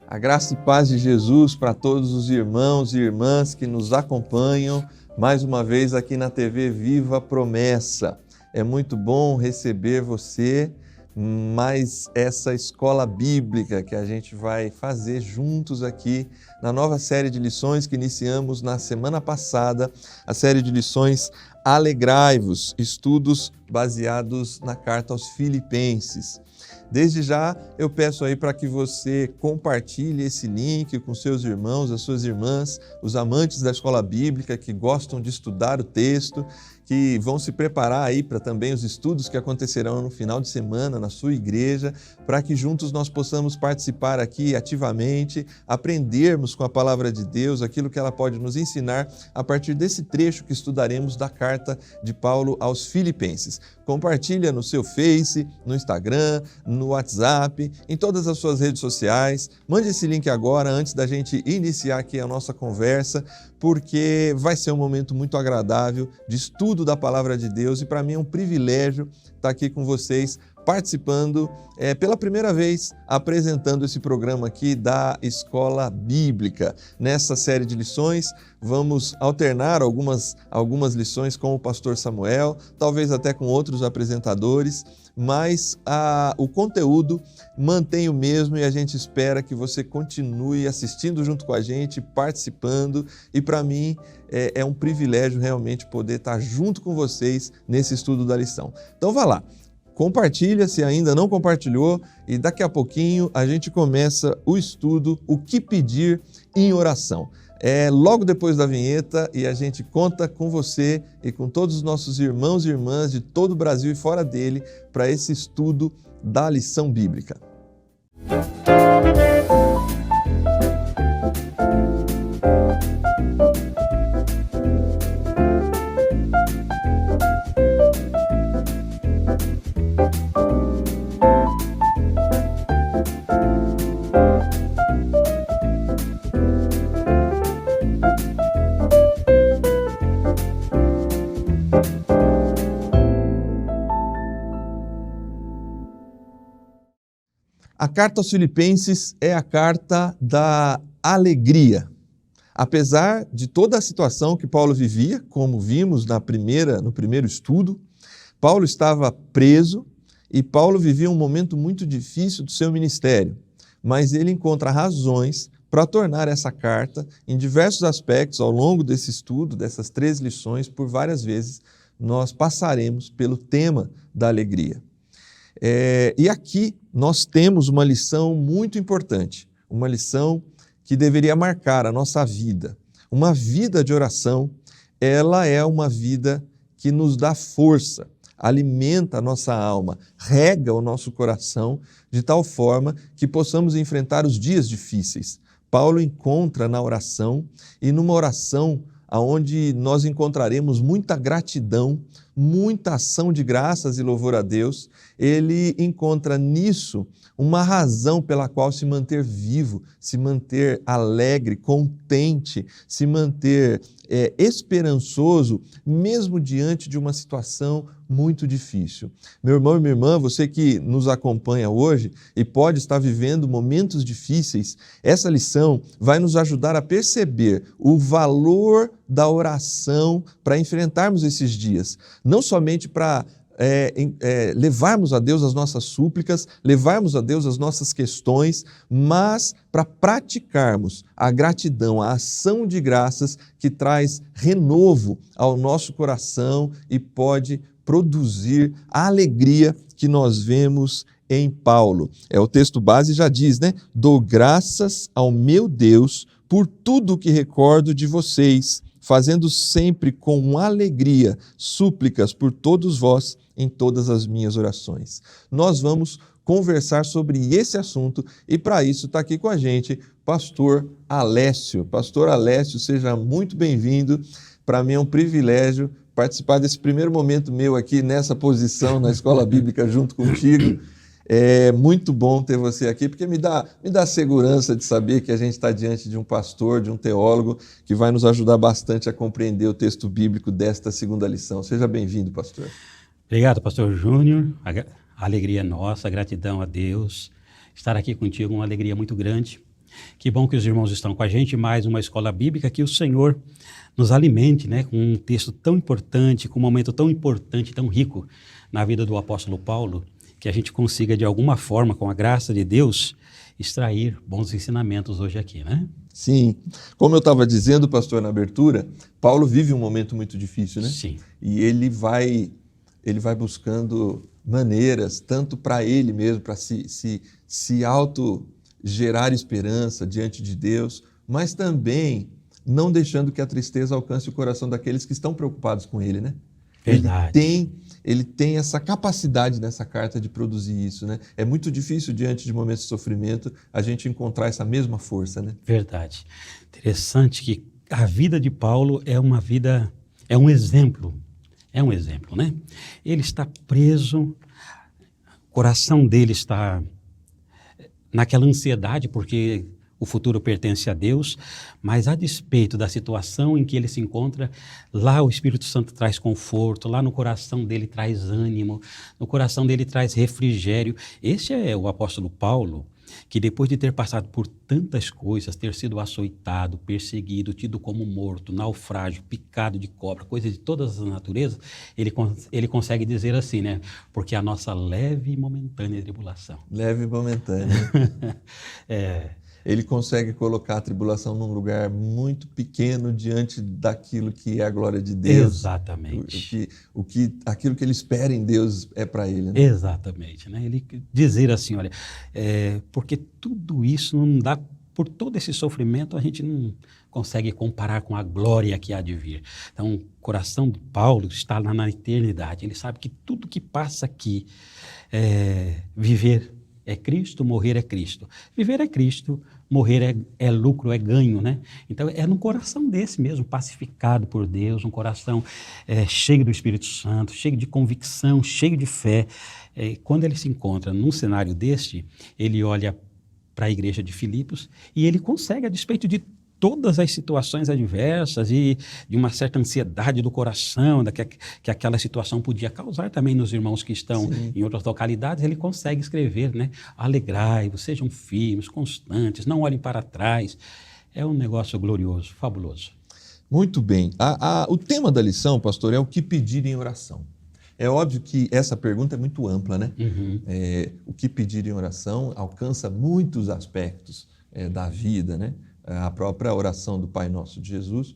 A graça e paz de Jesus para todos os irmãos e irmãs que nos acompanham mais uma vez aqui na TV Viva Promessa. É muito bom receber você, mais essa escola bíblica que a gente vai fazer juntos aqui na nova série de lições que iniciamos na semana passada, a série de lições Alegrai-vos, estudos baseados na carta aos Filipenses. Desde já eu peço aí para que você compartilhe esse link com seus irmãos, as suas irmãs, os amantes da escola bíblica que gostam de estudar o texto, que vão se preparar aí para também os estudos que acontecerão no final de semana na sua igreja, para que juntos nós possamos participar aqui ativamente, aprendermos com a palavra de Deus aquilo que ela pode nos ensinar a partir desse trecho que estudaremos da carta de Paulo aos Filipenses. Compartilha no seu Face, no Instagram, no WhatsApp, em todas as suas redes sociais. Mande esse link agora, antes da gente iniciar aqui a nossa conversa, porque vai ser um momento muito agradável de estudo da Palavra de Deus e para mim é um privilégio estar aqui com vocês, participando pela primeira vez, apresentando esse programa aqui da Escola Bíblica. Nessa série de lições, vamos alternar algumas lições com o pastor Samuel, talvez até com outros apresentadores, mas o conteúdo mantém o mesmo e a gente espera que você continue assistindo junto com a gente, participando, e para mim é um privilégio realmente poder estar junto com vocês nesse estudo da lição. Então vá lá, compartilha se ainda não compartilhou e daqui a pouquinho a gente começa o estudo O que pedir em oração. Logo depois da vinheta e a gente conta com você e com todos os nossos irmãos e irmãs de todo o Brasil e fora dele para esse estudo da lição bíblica. A carta aos Filipenses é a carta da alegria. Apesar de toda a situação que Paulo vivia, como vimos no primeiro estudo, Paulo estava preso e Paulo vivia um momento muito difícil do seu ministério, mas ele encontra razões para tornar essa carta, em diversos aspectos, ao longo desse estudo, dessas 3 lições, por várias vezes, nós passaremos pelo tema da alegria. E aqui nós temos uma lição muito importante, uma lição que deveria marcar a nossa vida. Uma vida de oração, ela é uma vida que nos dá força, alimenta a nossa alma, rega o nosso coração, de tal forma que possamos enfrentar os dias difíceis. Paulo encontra na oração, e numa oração onde nós encontraremos muita gratidão, muita ação de graças e louvor a Deus, ele encontra nisso uma razão pela qual se manter vivo, se manter alegre, contente, se manter esperançoso, mesmo diante de uma situação muito difícil. Meu irmão e minha irmã, você que nos acompanha hoje e pode estar vivendo momentos difíceis, essa lição vai nos ajudar a perceber o valor da oração para enfrentarmos esses dias. Não somente para levarmos a Deus as nossas súplicas, levarmos a Deus as nossas questões, mas para praticarmos a gratidão, a ação de graças que traz renovo ao nosso coração e pode produzir a alegria que nós vemos em Paulo. O texto base já diz, né? Dou graças ao meu Deus por tudo o que recordo de vocês, fazendo sempre com alegria súplicas por todos vós em todas as minhas orações. Nós vamos conversar sobre esse assunto e para isso está aqui com a gente pastor Alessio. Pastor Alessio, seja muito bem-vindo. Para mim é um privilégio participar desse primeiro momento meu aqui nessa posição na Escola Bíblica junto contigo. É muito bom ter você aqui, porque me dá segurança de saber que a gente está diante de um pastor, de um teólogo, que vai nos ajudar bastante a compreender o texto bíblico desta segunda lição. Seja bem-vindo, pastor. Obrigado, pastor Júnior. A alegria é nossa, a gratidão a Deus. Estar aqui contigo é uma alegria muito grande. Que bom que os irmãos estão com a gente, mais uma escola bíblica, que o Senhor nos alimente, né, com um texto tão importante, com um momento tão importante, tão rico na vida do apóstolo Paulo, que a gente consiga de alguma forma, com a graça de Deus, extrair bons ensinamentos hoje aqui, né? Sim. Como eu estava dizendo, pastor, na abertura, Paulo vive um momento muito difícil, né? Sim. E ele vai buscando maneiras, tanto para ele mesmo, para se auto-gerar esperança diante de Deus, mas também não deixando que a tristeza alcance o coração daqueles que estão preocupados com ele, né? Verdade. Ele tem essa capacidade nessa carta de produzir isso, né? É muito difícil, diante de momentos de sofrimento, a gente encontrar essa mesma força, né? Verdade. Interessante que a vida de Paulo é uma vida, é um exemplo, né? Ele está preso, o coração dele está naquela ansiedade, porque o futuro pertence a Deus, mas a despeito da situação em que ele se encontra, lá o Espírito Santo traz conforto, lá no coração dele traz ânimo, no coração dele traz refrigério. Esse é o apóstolo Paulo, que depois de ter passado por tantas coisas, ter sido açoitado, perseguido, tido como morto, naufrágio, picado de cobra, coisas de todas as naturezas, ele consegue dizer assim, né? Porque a nossa leve e momentânea tribulação. Leve e momentânea. Ele consegue colocar a tribulação num lugar muito pequeno diante daquilo que é a glória de Deus. Exatamente. Aquilo que ele espera em Deus é para ele, né? Exatamente, né? Ele dizer assim, olha, porque tudo isso não dá, por todo esse sofrimento, a gente não consegue comparar com a glória que há de vir. Então, o coração de Paulo está lá na eternidade. Ele sabe que tudo que passa aqui, viver é Cristo, morrer é Cristo. Viver é Cristo, morrer é lucro, é ganho, né? Então, é num coração desse mesmo, pacificado por Deus, um coração cheio do Espírito Santo, cheio de convicção, cheio de fé. Quando ele se encontra num cenário deste, ele olha para a igreja de Filipos e ele consegue, a despeito de todas as situações adversas e de uma certa ansiedade do coração, que aquela situação podia causar também nos irmãos que estão Sim. em outras localidades, ele consegue escrever, né? Alegrai-vos, sejam firmes, constantes, não olhem para trás. É um negócio glorioso, fabuloso. Muito bem. O tema da lição, pastor, é o que pedir em oração. É óbvio que essa pergunta é muito ampla, né? Uhum. O que pedir em oração alcança muitos aspectos da vida, né? A própria oração do Pai Nosso de Jesus,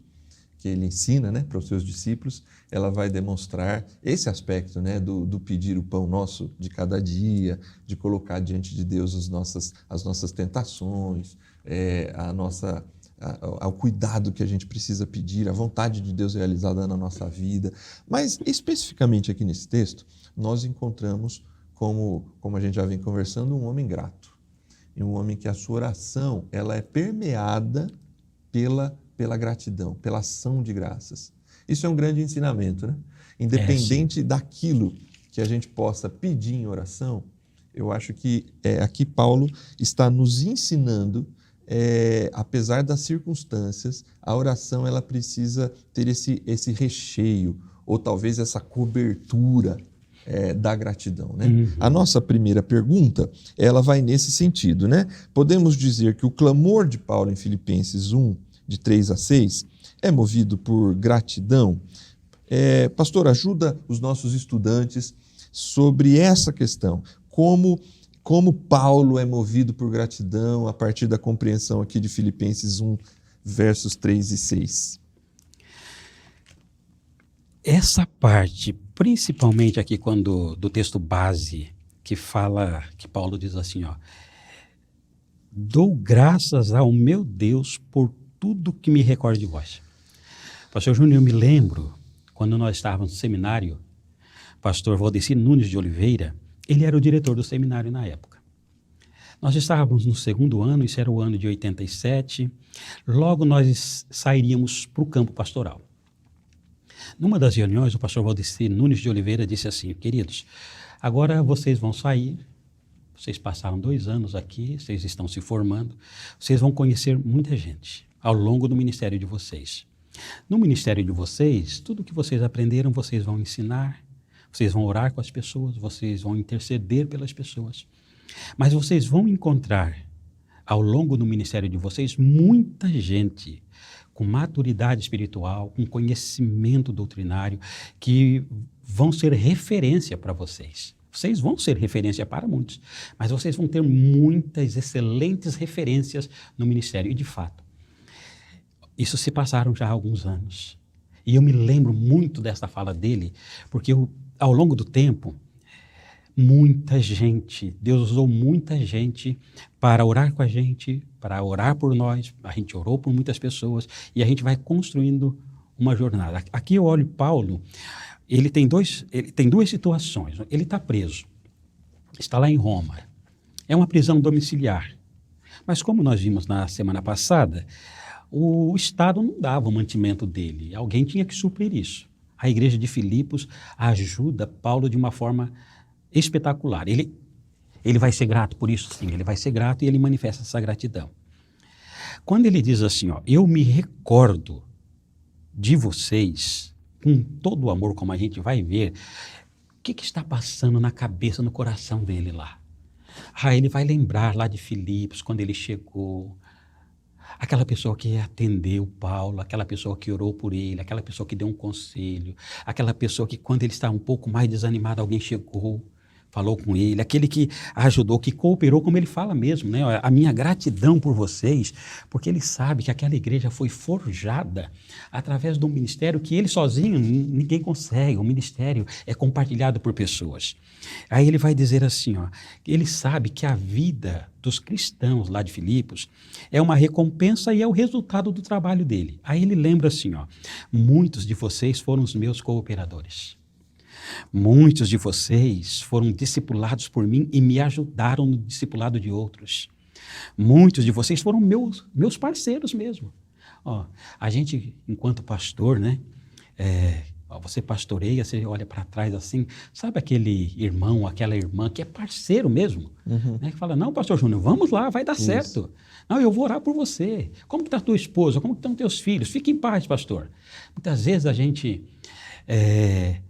que ele ensina, né, para os seus discípulos, ela vai demonstrar esse aspecto, né, do pedir o pão nosso de cada dia, de colocar diante de Deus as nossas tentações, ao cuidado que a gente precisa pedir, a vontade de Deus realizada na nossa vida. Mas, especificamente aqui nesse texto, nós encontramos, como a gente já vem conversando, um homem grato. E um homem que a sua oração ela é permeada pela gratidão, pela ação de graças. Isso é um grande ensinamento, né? Independente daquilo que a gente possa pedir em oração, eu acho que aqui Paulo está nos ensinando, apesar das circunstâncias, a oração ela precisa ter esse recheio, ou talvez essa cobertura da gratidão, né? Uhum. A nossa primeira pergunta, ela vai nesse sentido, né? Podemos dizer que o clamor de Paulo em Filipenses 1, de 3 a 6, é movido por gratidão? Pastor, ajuda os nossos estudantes sobre essa questão. Como Paulo é movido por gratidão a partir da compreensão aqui de Filipenses 1, versos 3 e 6. Essa parte, principalmente aqui do texto base, que fala, que Paulo diz assim, ó, dou graças ao meu Deus por tudo que me recorda de vós. Pastor Júnior, eu me lembro, quando nós estávamos no seminário, pastor Valdeci Nunes de Oliveira, ele era o diretor do seminário na época. Nós estávamos no segundo ano, isso era o ano de 87, logo nós sairíamos para o campo pastoral. Numa das reuniões, o pastor Valdeci Nunes de Oliveira disse assim, queridos, agora vocês vão sair, vocês passaram 2 anos aqui, vocês estão se formando, vocês vão conhecer muita gente ao longo do ministério de vocês. No ministério de vocês, tudo que vocês aprenderam, vocês vão ensinar, vocês vão orar com as pessoas, vocês vão interceder pelas pessoas, mas vocês vão encontrar ao longo do ministério de vocês, muita gente com maturidade espiritual, com conhecimento doutrinário, que vão ser referência para vocês. Vocês vão ser referência para muitos, mas vocês vão ter muitas excelentes referências no ministério. E, de fato, isso se passaram já há alguns anos. E eu me lembro muito dessa fala dele, porque ao longo do tempo, muita gente, Deus usou muita gente para orar com a gente, para orar por nós. A gente orou por muitas pessoas e a gente vai construindo uma jornada. Aqui eu olho Paulo, ele tem duas situações. Ele está preso, está lá em Roma. É uma prisão domiciliar. Mas como nós vimos na semana passada, o Estado não dava o mantimento dele. Alguém tinha que suprir isso. A igreja de Filipos ajuda Paulo de uma forma espetacular. Ele vai ser grato por isso, sim. Ele vai ser grato e ele manifesta essa gratidão. Quando ele diz assim, ó, eu me recordo de vocês, com todo o amor, como a gente vai ver, o que está passando na cabeça, no coração dele lá? Ele vai lembrar lá de Filipos, quando ele chegou, aquela pessoa que atendeu Paulo, aquela pessoa que orou por ele, aquela pessoa que deu um conselho, aquela pessoa que quando ele estava um pouco mais desanimado, alguém chegou, falou com ele, aquele que ajudou, que cooperou, como ele fala mesmo, né? A minha gratidão por vocês, porque ele sabe que aquela igreja foi forjada através de um ministério que ele sozinho, ninguém consegue, o ministério é compartilhado por pessoas. Aí ele vai dizer assim, ó, ele sabe que a vida dos cristãos lá de Filipos é uma recompensa e é o resultado do trabalho dele. Aí ele lembra assim, ó, muitos de vocês foram os meus cooperadores. Muitos de vocês foram discipulados por mim e me ajudaram no discipulado de outros. Muitos de vocês foram meus parceiros mesmo. Ó, a gente, enquanto pastor, né? Você pastoreia, você olha para trás assim, sabe aquele irmão, aquela irmã que é parceiro mesmo? Né, que fala, não, pastor Júnior, vamos lá, vai dar certo. Não, eu vou orar por você. Como está a tua esposa? Como estão teus filhos? Fique em paz, pastor. Muitas vezes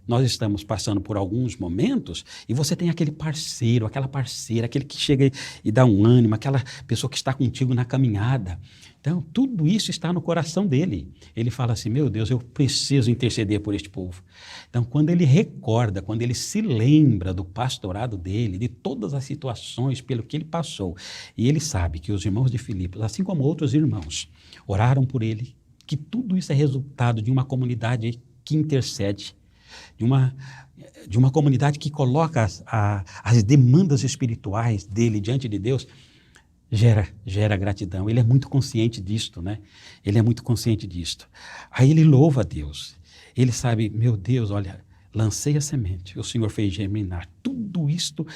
nós estamos passando por alguns momentos e você tem aquele parceiro, aquela parceira, aquele que chega e dá um ânimo, aquela pessoa que está contigo na caminhada. Então, tudo isso está no coração dele. Ele fala assim, meu Deus, eu preciso interceder por este povo. Então, quando ele recorda, quando ele se lembra do pastorado dele, de todas as situações pelo que ele passou, e ele sabe que os irmãos de Filipos, assim como outros irmãos, oraram por ele, que tudo isso é resultado de uma comunidade que intercede, de uma comunidade que coloca as demandas espirituais dele diante de Deus, gera gratidão. Ele é muito consciente disto, né? Ele é muito consciente disto. Aí ele louva a Deus. Ele sabe, meu Deus, olha, lancei a semente, o Senhor fez germinar. Tudo isto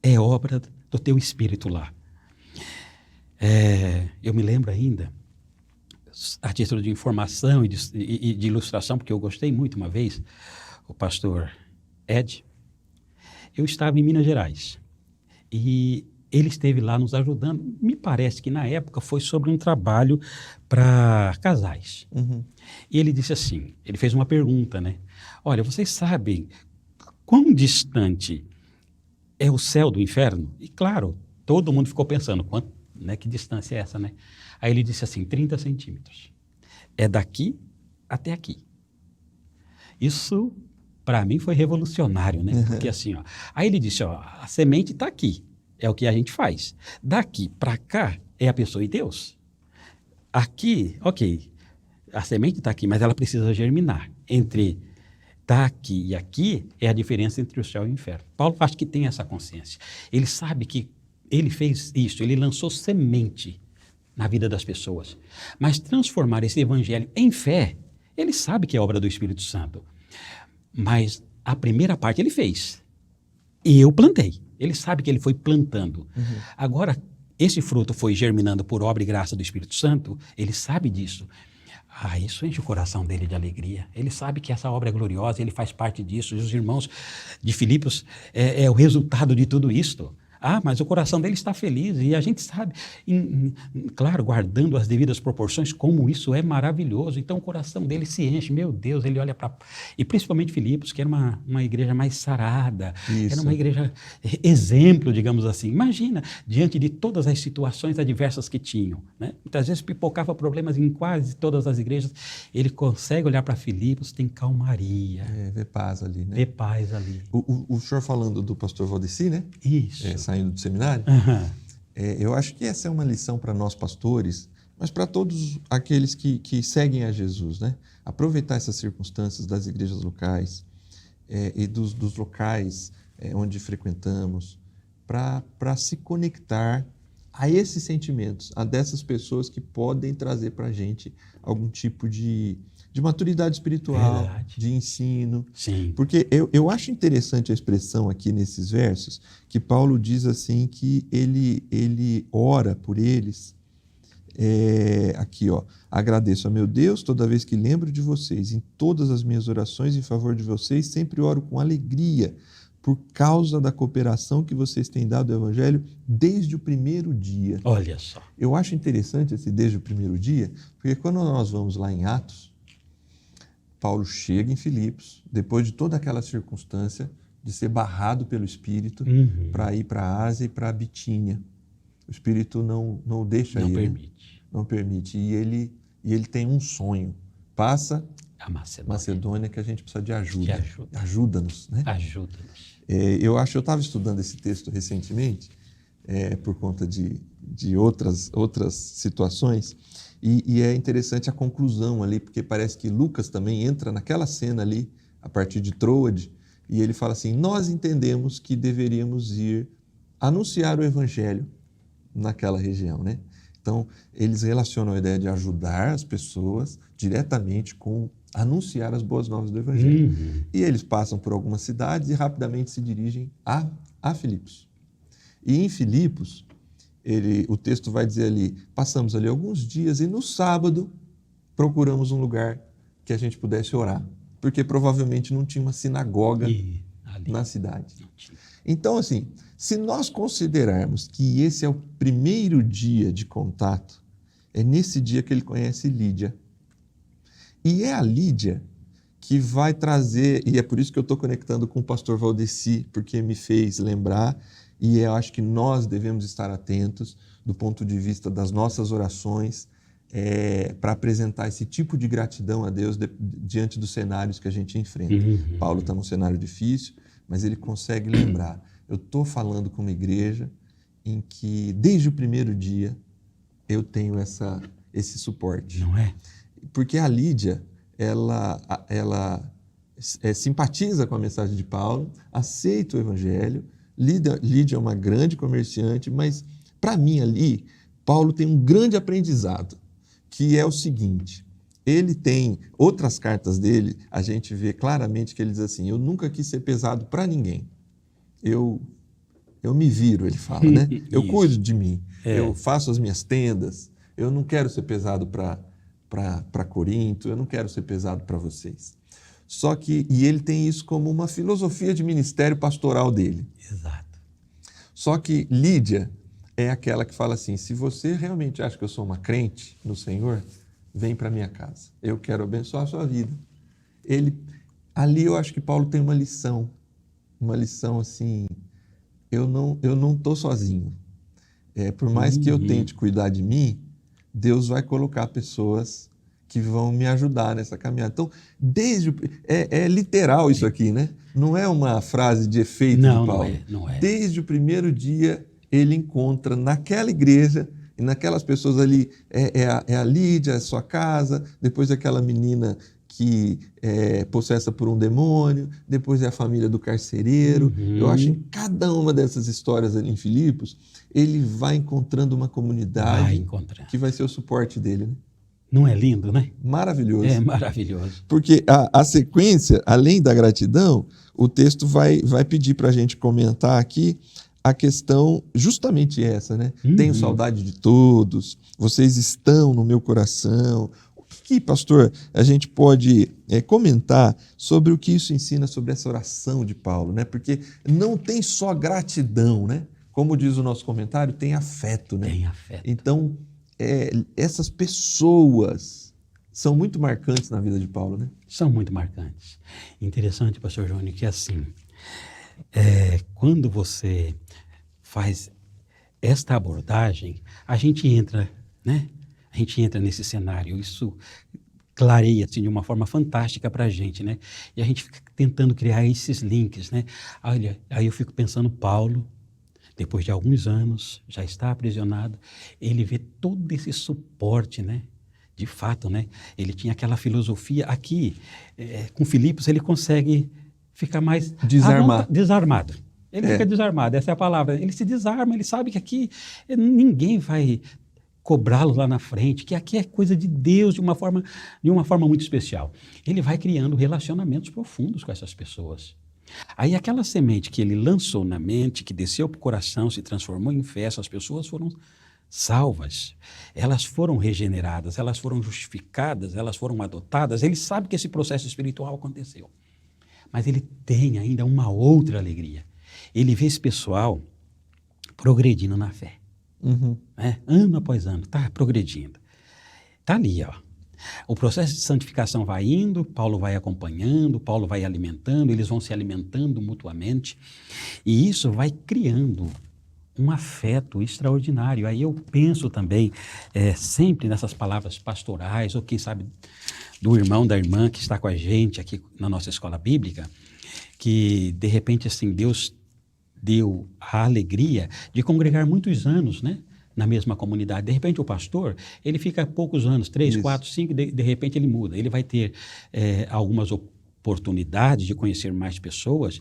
é obra do teu Espírito lá. Eu me lembro ainda, a título de informação e de ilustração, porque eu gostei muito uma vez, o pastor Ed, eu estava em Minas Gerais e ele esteve lá nos ajudando. Me parece que na época foi sobre um trabalho para casais. E ele disse assim, ele fez uma pergunta, né? Olha, vocês sabem quão distante é o céu do inferno? E claro, todo mundo ficou pensando, que distância é essa, né? Aí ele disse assim, 30 centímetros. É daqui até aqui. Isso, para mim, foi revolucionário, né? Porque assim, ó, aí ele disse, ó, a semente está aqui, é o que a gente faz. Daqui para cá é a pessoa e Deus. Aqui, ok, a semente está aqui, mas ela precisa germinar. Entre tá aqui e aqui é a diferença entre o céu e o inferno. Paulo acho que tem essa consciência. Ele sabe que ele fez isso, ele lançou semente na vida das pessoas. Mas transformar esse evangelho em fé, ele sabe que é obra do Espírito Santo. Mas a primeira parte ele fez. E eu plantei. Ele sabe que ele foi plantando. Agora, esse fruto foi germinando por obra e graça do Espírito Santo, ele sabe disso. Isso enche o coração dele de alegria. Ele sabe que essa obra é gloriosa, ele faz parte disso. E os irmãos de Filipos é o resultado de tudo isto. mas o coração dele está feliz. E a gente sabe, claro, guardando as devidas proporções, como isso é maravilhoso. Então o coração dele se enche, meu Deus, ele olha para... E principalmente Filipos, que era uma igreja mais sarada, era uma igreja exemplo, digamos assim. Imagina, diante de todas as situações adversas que tinham, né? Muitas vezes pipocava problemas em quase todas as igrejas, ele consegue olhar para Filipos, tem calmaria. Ver paz ali, né? Ver paz ali. O senhor falando do pastor Valdeci, né? Isso. Saindo do seminário. Eu acho que essa é uma lição para nós pastores, mas para todos aqueles que seguem a Jesus, né? Aproveitar essas circunstâncias das igrejas locais e dos locais onde frequentamos para se conectar a esses sentimentos, a dessas pessoas que podem trazer para a gente algum tipo de maturidade espiritual, Verdade. De ensino. Sim. Porque eu acho interessante a expressão aqui nesses versos, que Paulo diz assim que ele ora por eles. Aqui, ó, agradeço a meu Deus toda vez que lembro de vocês, em todas as minhas orações em favor de vocês, sempre oro com alegria, por causa da cooperação que vocês têm dado ao Evangelho desde o primeiro dia. Olha só. Eu acho interessante esse desde o primeiro dia, porque quando nós vamos lá em Atos, Paulo chega em Filipos, depois de toda aquela circunstância de ser barrado pelo Espírito para ir para a Ásia e para a Bitínia. O Espírito não o deixa ir. Não permite. Não permite. E ele tem um sonho. Passa a Macedônia, que a gente precisa de ajuda. Ajuda-nos, né? Ajuda-nos. Eu estava estudando esse texto recentemente, por conta de outras situações, e é interessante a conclusão ali, porque parece que Lucas também entra naquela cena ali, a partir de Troade, e ele fala assim, nós entendemos que deveríamos ir anunciar o Evangelho naquela região, né? Então, eles relacionam a ideia de ajudar as pessoas diretamente com anunciar as boas novas do Evangelho. E eles passam por algumas cidades e rapidamente se dirigem a Filipos. E em Filipos, o texto vai dizer ali, passamos ali alguns dias e no sábado procuramos um lugar que a gente pudesse orar, porque provavelmente não tinha uma sinagoga na cidade. Então, assim, se nós considerarmos que esse é o primeiro dia de contato, é nesse dia que ele conhece Lídia. E é a Lídia que vai trazer, e é por isso que eu estou conectando com o pastor Valdeci, porque me fez lembrar, e eu acho que nós devemos estar atentos do ponto de vista das nossas orações, para apresentar esse tipo de gratidão a Deus diante dos cenários que a gente enfrenta. Paulo está num cenário difícil, mas ele consegue lembrar. Eu estou falando com uma igreja em que, desde o primeiro dia, eu tenho esse suporte. Não é? Porque a Lídia, ela simpatiza com a mensagem de Paulo, aceita o Evangelho. Lídia é uma grande comerciante, mas, para mim, ali, Paulo tem um grande aprendizado, que é o seguinte, ele tem outras cartas dele, a gente vê claramente que ele diz assim, eu nunca quis ser pesado para ninguém. Eu me viro, ele fala, né? Eu cuido de mim, eu faço as minhas tendas, eu não quero ser pesado para Corinto, eu não quero ser pesado para vocês. Só que, e ele tem isso como uma filosofia de ministério pastoral dele. Exato. Só que Lídia é aquela que fala assim, se você realmente acha que eu sou uma crente no Senhor, vem para minha casa, eu quero abençoar a sua vida. Ali eu acho que Paulo tem uma lição assim, eu não estou sozinho. Por mais que eu tente cuidar de mim, Deus vai colocar pessoas que vão me ajudar nessa caminhada. Então, é literal isso aqui, né? Não é uma frase de efeito de Paulo. Não é. Desde o primeiro dia, ele encontra naquela igreja e naquelas pessoas ali, a Lídia, a sua casa, depois aquela menina que é possessa por um demônio, depois é a família do carcereiro. Eu acho que em cada uma dessas histórias ali em Filipos, ele vai encontrando uma comunidade que vai ser o suporte dele, né? Não é lindo, né? Maravilhoso. É maravilhoso. Porque a sequência, além da gratidão, o texto vai pedir para a gente comentar aqui a questão justamente essa, né? Tenho saudade de todos, vocês estão no meu coração. O que, pastor, a gente pode comentar sobre o que isso ensina sobre essa oração de Paulo, né? Porque não tem só gratidão, né? como diz o nosso comentário, tem afeto, né? Tem afeto. Então, essas pessoas são muito marcantes na vida de Paulo, né? São muito marcantes. Interessante, pastor Júnior, que assim, quando você faz esta abordagem, a gente entra, né? A gente entra nesse cenário, isso clareia assim, de uma forma fantástica para a gente, né? E a gente fica tentando criar esses links, né? Olha, aí eu fico pensando, Paulo, depois de alguns anos, já está aprisionado, ele vê todo esse suporte, né? De fato, né? Ele tinha aquela filosofia aqui, com Filipos ele consegue ficar mais desarmado. Ele fica desarmado, essa é a palavra. Ele se desarma, ele sabe que aqui ninguém vai cobrá-lo lá na frente, que aqui é coisa de Deus de uma forma muito especial. Ele vai criando relacionamentos profundos com essas pessoas. Aí aquela semente que ele lançou na mente, que desceu para o coração, se transformou em fé, essas pessoas foram salvas, elas foram regeneradas, elas foram justificadas, elas foram adotadas. Ele sabe que esse processo espiritual aconteceu, mas ele tem ainda uma outra alegria. Ele vê esse pessoal progredindo na fé. Né? Ano após ano, está progredindo. Está ali, ó. O processo de santificação vai indo, Paulo vai acompanhando, Paulo vai alimentando, eles vão se alimentando mutuamente, e isso vai criando um afeto extraordinário. Aí eu penso também sempre nessas palavras pastorais, ou quem sabe do irmão, da irmã que está com a gente aqui na nossa escola bíblica, que de repente assim, Deus deu a alegria de congregar muitos anos, né? Na mesma comunidade. De repente o pastor, ele fica poucos anos, 3, 4, 5, de repente ele muda. Ele vai ter algumas oportunidades de conhecer mais pessoas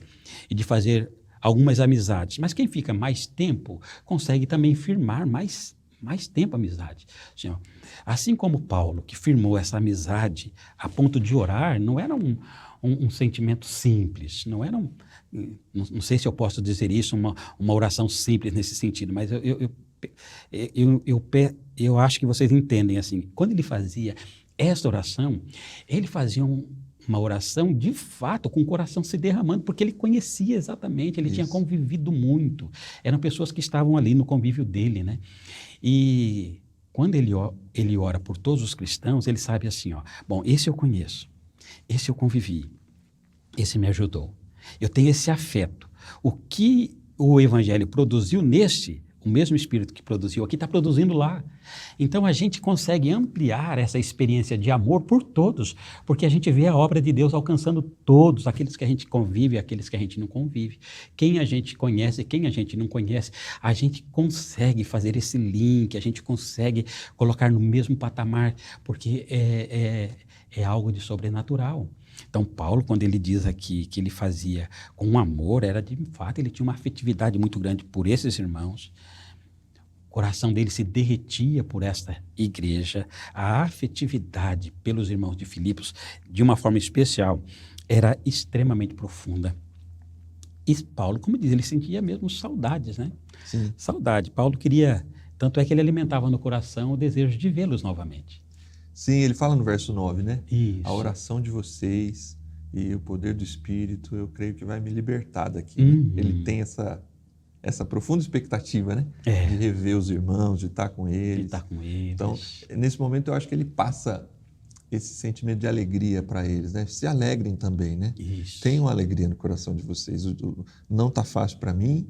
e de fazer algumas amizades. Mas quem fica mais tempo consegue também firmar mais tempo a amizade. Assim como Paulo, que firmou essa amizade a ponto de orar, não era um sentimento simples, não era não sei se eu posso dizer isso, uma oração simples nesse sentido, mas eu acho que vocês entendem assim. Quando ele fazia esta oração, ele fazia uma oração de fato, com o coração se derramando, porque ele conhecia exatamente, ele tinha convivido muito. Eram pessoas que estavam ali no convívio dele, né? E quando ele ora por todos os cristãos, ele sabe assim, ó, bom, esse eu conheço, esse eu convivi, esse me ajudou. Eu tenho esse afeto. O que o Evangelho produziu nesse, o mesmo Espírito que produziu aqui está produzindo lá. Então a gente consegue ampliar essa experiência de amor por todos, porque a gente vê a obra de Deus alcançando todos, aqueles que a gente convive, aqueles que a gente não convive, quem a gente conhece, quem a gente não conhece. A gente consegue fazer esse link, a gente consegue colocar no mesmo patamar, porque é algo de sobrenatural. Então, Paulo, quando ele diz aqui que ele fazia com amor, era de fato, ele tinha uma afetividade muito grande por esses irmãos. O coração dele se derretia por esta igreja. A afetividade pelos irmãos de Filipos, de uma forma especial, era extremamente profunda. E Paulo, como diz, ele sentia mesmo saudades, né? Sim. Saudade. Paulo queria, tanto é que ele alimentava no coração o desejo de vê-los novamente. Sim, ele fala no verso 9, né? Isso. A oração de vocês e o poder do Espírito, eu creio que vai me libertar daqui. Uhum. Ele tem essa profunda expectativa, né? De rever os irmãos, de estar com eles. De estar com eles. Então, nesse momento, eu acho que ele passa esse sentimento de alegria para eles, né? Se alegrem também, né? Isso. Tenham alegria no coração de vocês. Não está fácil para mim.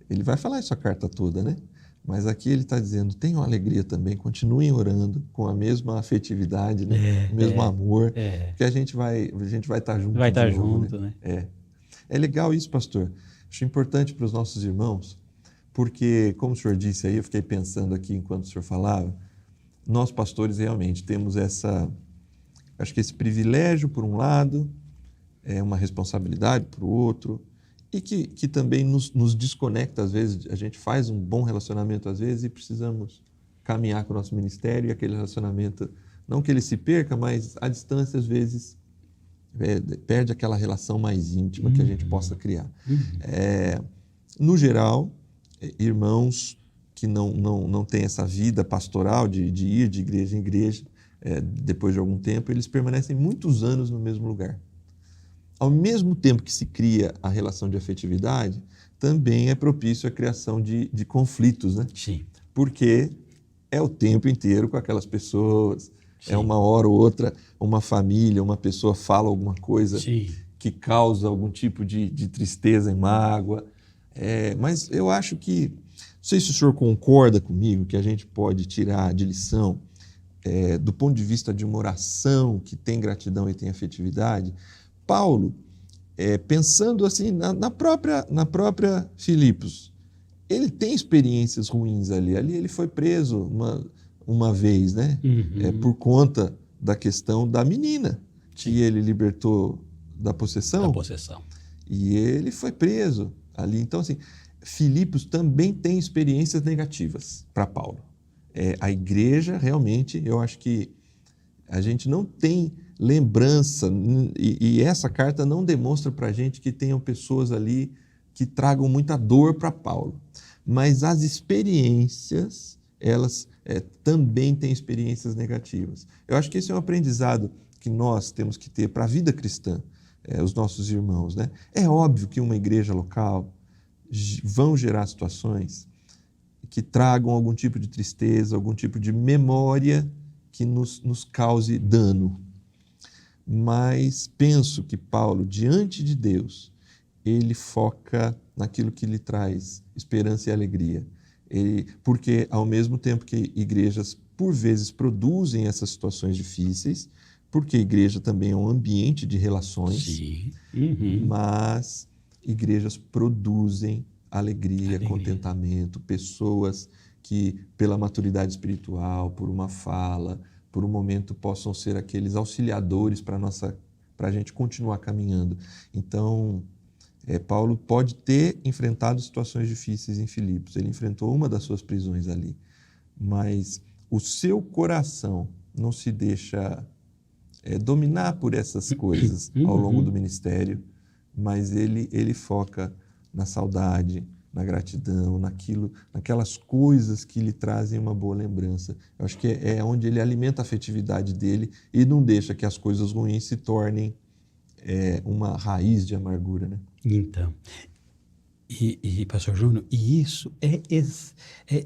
Ele vai falar isso a carta toda, né? Mas aqui ele está dizendo, tenham alegria também, continuem orando com a mesma afetividade, né? O mesmo amor, porque a gente vai estar junto. Vai estar novo, junto, né? É legal isso, pastor. Acho importante para os nossos irmãos, porque, como o senhor disse aí, eu fiquei pensando aqui enquanto o senhor falava, nós pastores realmente temos acho que esse privilégio por um lado, uma responsabilidade por outro, e que também nos desconecta às vezes. A gente faz um bom relacionamento às vezes e precisamos caminhar com o nosso ministério, e aquele relacionamento, não que ele se perca, mas à distância às vezes perde aquela relação mais íntima que a gente possa criar. No geral, irmãos que não têm essa vida pastoral de ir de igreja em igreja, depois de algum tempo, eles permanecem muitos anos no mesmo lugar. ao mesmo tempo que se cria a relação de afetividade, também é propício à criação de conflitos, né? Sim. Porque é o tempo inteiro com aquelas pessoas, Sim. é uma hora ou outra, uma família, uma pessoa fala alguma coisa Sim. que causa algum tipo de tristeza e mágoa. Mas eu acho que, não sei se o senhor concorda comigo, que a gente pode tirar de lição, do ponto de vista de uma oração que tem gratidão e tem afetividade, Paulo, pensando assim na própria Filipos, ele tem experiências ruins ali. Ali ele foi preso uma vez, né? Uhum. Por conta da questão da menina, Sim. que ele libertou da possessão. Da possessão. E ele foi preso ali. Então, assim, Filipos também tem experiências negativas para Paulo. A igreja, realmente, eu acho que a gente não tem lembrança, e essa carta não demonstra para a gente que tenham pessoas ali que tragam muita dor para Paulo. Mas as experiências, elas também têm experiências negativas. Eu acho que esse é um aprendizado que nós temos que ter para a vida cristã, os nossos irmãos, né? É óbvio que uma igreja local vão gerar situações que tragam algum tipo de tristeza, algum tipo de memória que nos cause dano. Mas penso que Paulo, diante de Deus, ele foca naquilo que lhe traz esperança e alegria. Porque, ao mesmo tempo que igrejas, por vezes, produzem essas situações difíceis, porque a igreja também é um ambiente de relações, Sim. Uhum. mas igrejas produzem alegria, contentamento, pessoas que, pela maturidade espiritual, por uma fala, por um momento, possam ser aqueles auxiliadores para a gente continuar caminhando. Então, Paulo pode ter enfrentado situações difíceis em Filipos, ele enfrentou uma das suas prisões ali, mas o seu coração não se deixa dominar por essas coisas ao longo do ministério, mas ele foca na saudade, na gratidão, naquelas coisas que lhe trazem uma boa lembrança. Eu acho que é onde ele alimenta a afetividade dele e não deixa que as coisas ruins se tornem uma raiz de amargura, né? Então, Pastor Júnior, e isso é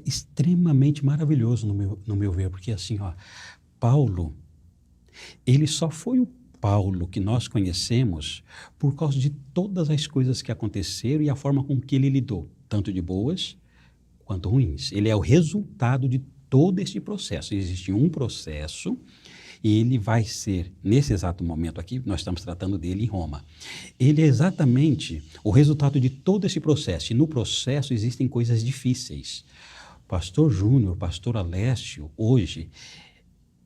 extremamente maravilhoso no meu ver, porque assim, ó, Paulo, ele só foi o Paulo que nós conhecemos por causa de todas as coisas que aconteceram e a forma com que ele lidou, tanto de boas quanto ruins. Ele é o resultado de todo esse processo. Existe um processo e ele vai ser, nesse exato momento aqui, nós estamos tratando dele em Roma. Ele é exatamente o resultado de todo esse processo. E no processo existem coisas difíceis. Pastor Júnior, pastor Alessio, hoje,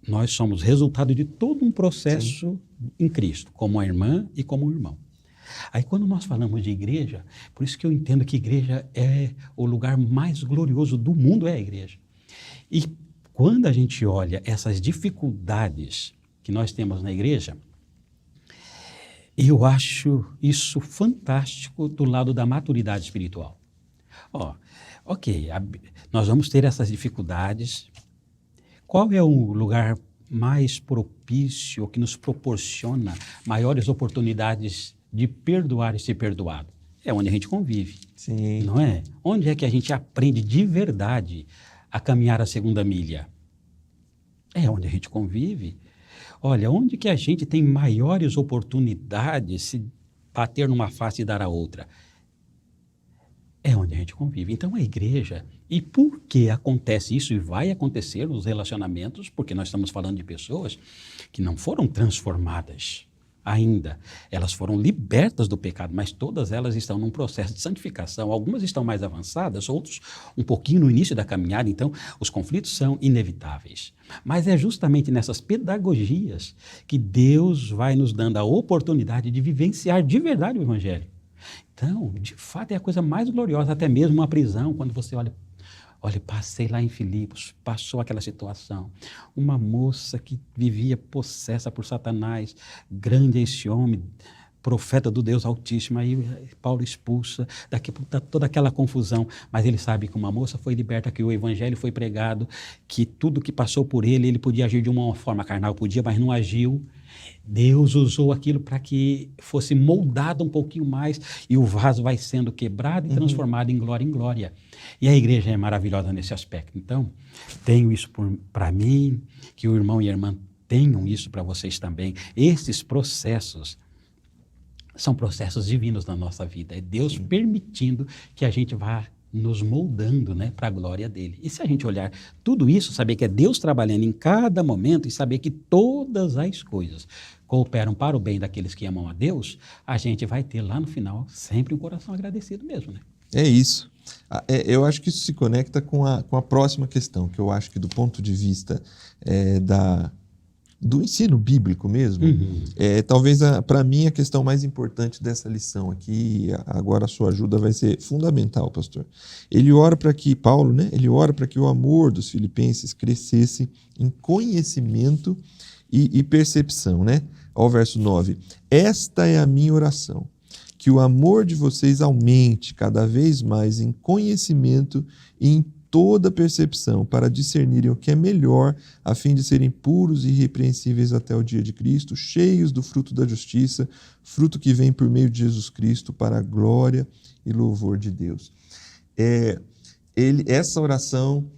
nós somos resultado de todo um processo em Cristo, como a irmã e como o irmão. Aí quando nós falamos de igreja, por isso que eu entendo que igreja é o lugar mais glorioso do mundo, é a igreja. E quando a gente olha essas dificuldades que nós temos na igreja, eu acho isso fantástico do lado da maturidade espiritual. Nós vamos ter essas dificuldades. Qual é o lugar mais propício, que nos proporciona maiores oportunidades de perdoar e ser perdoado? É onde a gente convive. Sim. Não é? Onde é que a gente aprende de verdade a caminhar a segunda milha? É onde a gente convive. Olha, onde que a gente tem maiores oportunidades de se bater numa face e dar a outra? É onde a gente convive. Então, a igreja, e por que acontece isso e vai acontecer nos relacionamentos? Porque nós estamos falando de pessoas que não foram transformadas ainda. Elas foram libertas do pecado, mas todas elas estão num processo de santificação. Algumas estão mais avançadas, outros um pouquinho no início da caminhada. Então, os conflitos são inevitáveis. Mas é justamente nessas pedagogias que Deus vai nos dando a oportunidade de vivenciar de verdade o Evangelho. Então, de fato, é a coisa mais gloriosa, até mesmo uma prisão, quando você olha, passei lá em Filipos, passou aquela situação. Uma moça que vivia possessa por Satanás, grande é esse homem, profeta do Deus Altíssimo, aí Paulo expulsa, daqui toda aquela confusão, mas ele sabe que uma moça foi liberta, que o evangelho foi pregado, que tudo que passou por ele podia agir de uma forma carnal, podia, mas não agiu. Deus usou aquilo para que fosse moldado um pouquinho mais e o vaso vai sendo quebrado e transformado em glória. E a igreja é maravilhosa nesse aspecto. Então, tenho isso para mim, que o irmão e a irmã tenham isso para vocês também. Esses processos são processos divinos na nossa vida. É Deus permitindo que a gente vá nos moldando, né, para a glória dele. E se a gente olhar tudo isso, saber que é Deus trabalhando em cada momento e saber que todas as coisas cooperam para o bem daqueles que amam a Deus, a gente vai ter lá no final sempre um coração agradecido mesmo, né? É isso. Eu acho que isso se conecta com a próxima questão, que eu acho que do ponto de vista do ensino bíblico mesmo, talvez para mim a questão mais importante dessa lição aqui, agora a sua ajuda vai ser fundamental, pastor. Ele ora para que, Paulo, né? Ele ora para que o amor dos filipenses crescesse em conhecimento e percepção, né? Ao verso 9. Esta é a minha oração, que o amor de vocês aumente cada vez mais em conhecimento e em toda percepção, para discernirem o que é melhor, a fim de serem puros e irrepreensíveis até o dia de Cristo, cheios do fruto da justiça, fruto que vem por meio de Jesus Cristo para a glória e louvor de Deus. Essa oração,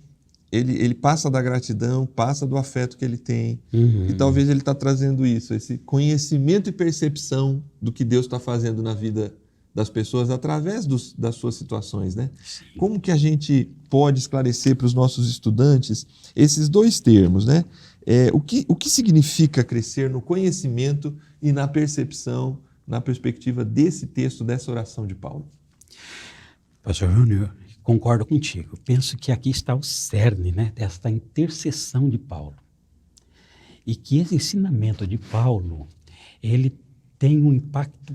ele passa da gratidão, passa do afeto que ele tem, e talvez ele está trazendo isso, esse conhecimento e percepção do que Deus está fazendo na vida das pessoas através das suas situações, né? Sim. Como que a gente pode esclarecer para os nossos estudantes esses dois termos, né? O que significa crescer no conhecimento e na percepção, na perspectiva desse texto, dessa oração de Paulo? Pastor Júnior, concordo contigo. Penso que aqui está o cerne, né, desta intercessão de Paulo. E que esse ensinamento de Paulo, ele tem um impacto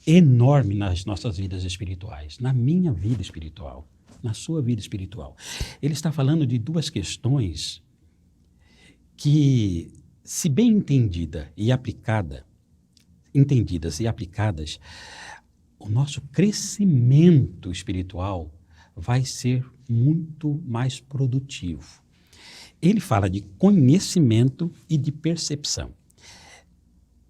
enorme nas nossas vidas espirituais, na minha vida espiritual, na sua vida espiritual. Ele está falando de duas questões que, se bem entendidas e aplicadas, o nosso crescimento espiritual vai ser muito mais produtivo. Ele fala de conhecimento e de percepção.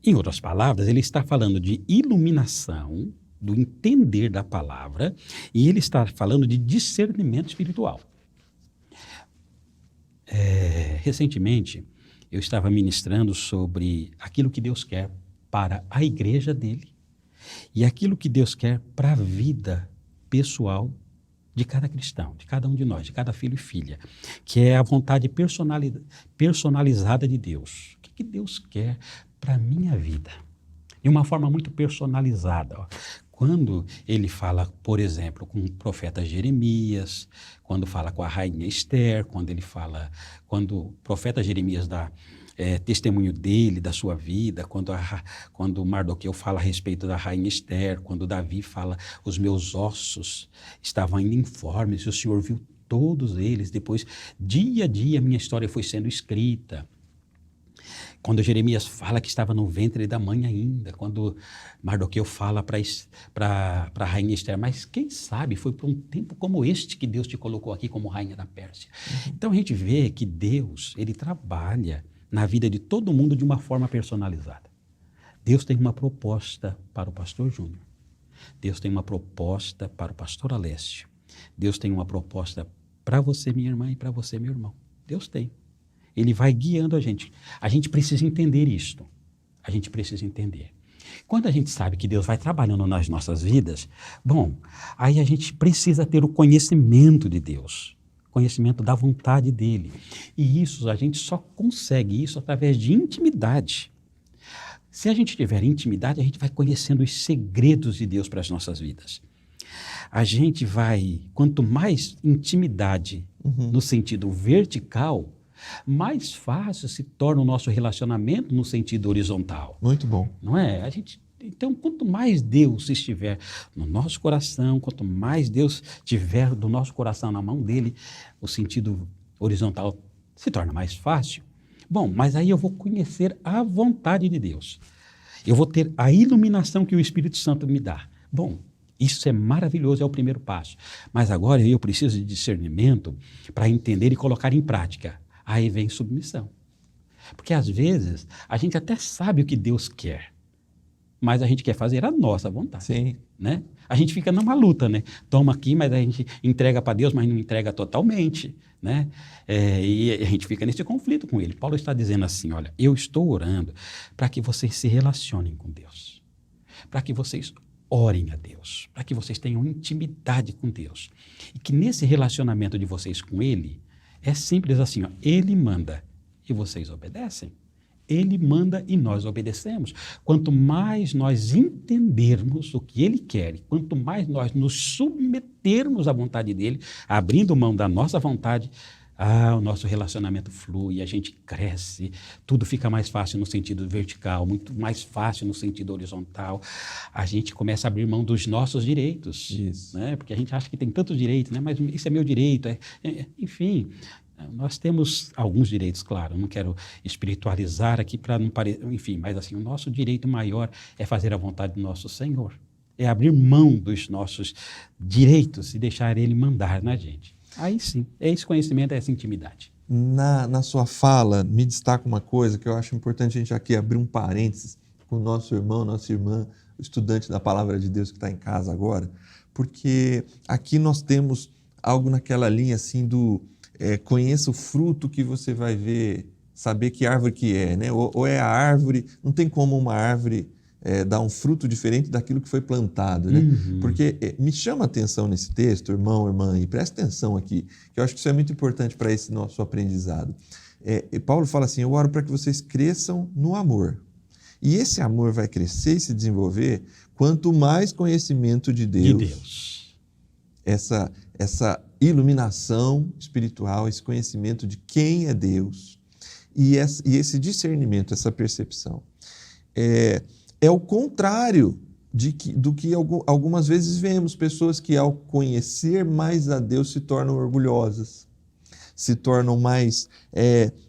Em outras palavras, ele está falando de iluminação, do entender da palavra, e ele está falando de discernimento espiritual. Recentemente, eu estava ministrando sobre aquilo que Deus quer para a igreja dele e aquilo que Deus quer para a vida pessoal de cada cristão, de cada um de nós, de cada filho e filha, que é a vontade personalizada de Deus. O que Deus quer para a minha vida? De uma forma muito personalizada. Quando ele fala, por exemplo, com o profeta Jeremias, quando fala com a rainha Esther, quando o profeta Jeremias dá testemunho dele, da sua vida, quando Mardoqueu fala a respeito da rainha Esther, quando Davi fala, os meus ossos estavam ainda informes, e o Senhor viu todos eles, depois, dia a dia, minha história foi sendo escrita. Quando Jeremias fala que estava no ventre da mãe ainda, quando Mardoqueu fala para a rainha Esther, mas quem sabe foi por um tempo como este que Deus te colocou aqui como rainha da Pérsia. Então a gente vê que Deus, ele trabalha na vida de todo mundo de uma forma personalizada. Deus tem uma proposta para o pastor Júnior. Deus tem uma proposta para o pastor Alessio. Deus tem uma proposta para você, minha irmã, e para você, meu irmão. Deus tem. Ele vai guiando a gente. A gente precisa entender isto. A gente precisa entender. Quando a gente sabe que Deus vai trabalhando nas nossas vidas, bom, aí a gente precisa ter o conhecimento de Deus, conhecimento da vontade dele. E isso, a gente só consegue isso através de intimidade. Se a gente tiver intimidade, a gente vai conhecendo os segredos de Deus para as nossas vidas. A gente vai, quanto mais intimidade no sentido vertical, mais fácil se torna o nosso relacionamento no sentido horizontal. Muito bom. Não é? Então, quanto mais Deus estiver no nosso coração, quanto mais Deus estiver do nosso coração na mão dele, o sentido horizontal se torna mais fácil. Bom, mas aí eu vou conhecer a vontade de Deus. Eu vou ter a iluminação que o Espírito Santo me dá. Bom, isso é maravilhoso, é o primeiro passo. Mas agora eu preciso de discernimento para entender e colocar em prática. Aí vem submissão. Porque às vezes a gente até sabe o que Deus quer, mas a gente quer fazer a nossa vontade. Sim. Né? A gente fica numa luta, né? Toma aqui, mas a gente entrega para Deus, mas não entrega totalmente. Né? E a gente fica nesse conflito com ele. Paulo está dizendo assim, olha, eu estou orando para que vocês se relacionem com Deus, para que vocês orem a Deus, para que vocês tenham intimidade com Deus. E que nesse relacionamento de vocês com Ele, é simples assim, ó, Ele manda e vocês obedecem. Ele manda e nós obedecemos. Quanto mais nós entendermos o que Ele quer, quanto mais nós nos submetermos à vontade dEle, abrindo mão da nossa vontade, o nosso relacionamento flui, a gente cresce, tudo fica mais fácil no sentido vertical, muito mais fácil no sentido horizontal. A gente começa a abrir mão dos nossos direitos, né? Porque a gente acha que tem tantos direitos, né? Mas isso é meu direito. Enfim, nós temos alguns direitos, claro, eu não quero espiritualizar aqui para não parecer, enfim, mas assim, o nosso direito maior é fazer a vontade do nosso Senhor, é abrir mão dos nossos direitos e deixar Ele mandar na gente. Aí sim, é esse conhecimento, é essa intimidade. Na sua fala, me destaca uma coisa que eu acho importante a gente aqui abrir um parênteses com o nosso irmão, nossa irmã, o estudante da Palavra de Deus que está em casa agora, porque aqui nós temos algo naquela linha assim do conheça o fruto que você vai ver, saber que árvore que é, né? Ou é a árvore, não tem como uma árvore dar um fruto diferente daquilo que foi plantado, né? Uhum. Porque me chama a atenção nesse texto, irmão, irmã, e presta atenção aqui, que eu acho que isso é muito importante para esse nosso aprendizado. Paulo fala assim, eu oro para que vocês cresçam no amor. E esse amor vai crescer e se desenvolver quanto mais conhecimento de Deus. Essa iluminação espiritual, esse conhecimento de quem é Deus e esse discernimento, essa percepção. É o contrário do que algumas vezes vemos, pessoas que ao conhecer mais a Deus se tornam orgulhosas, se tornam mais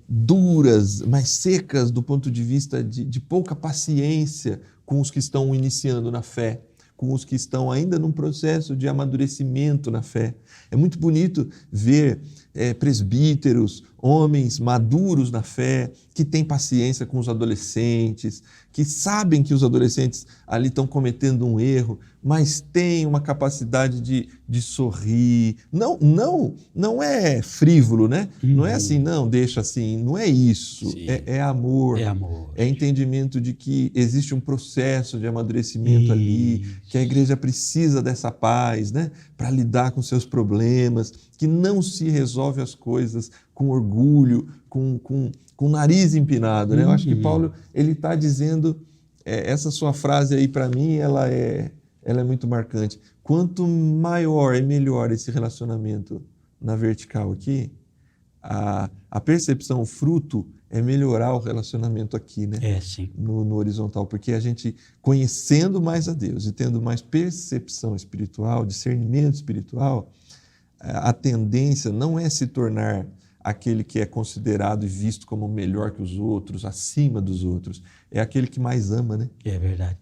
duras, mais secas do ponto de vista de pouca paciência com os que estão iniciando na fé, com os que estão ainda num processo de amadurecimento na fé. É muito bonito ver presbíteros, homens maduros na fé, que têm paciência com os adolescentes, que sabem que os adolescentes ali estão cometendo um erro, mas têm uma capacidade de sorrir. Não é frívolo, né? Uhum. Não é assim, não, deixa assim, não é isso. É amor. É amor. É entendimento de que existe um processo de amadurecimento ali, que a igreja precisa dessa paz, né? Para lidar com seus problemas, que não se resolve as coisas com orgulho, com o nariz empinado, né? Eu acho que Paulo ele está dizendo, essa sua frase aí para mim, ela é muito marcante. Quanto maior e melhor esse relacionamento na vertical aqui, a percepção, o fruto é melhorar o relacionamento aqui, né? Sim. No horizontal, porque a gente conhecendo mais a Deus e tendo mais percepção espiritual, discernimento espiritual, a tendência não é se tornar aquele que é considerado e visto como melhor que os outros, acima dos outros. É aquele que mais ama, né? É verdade.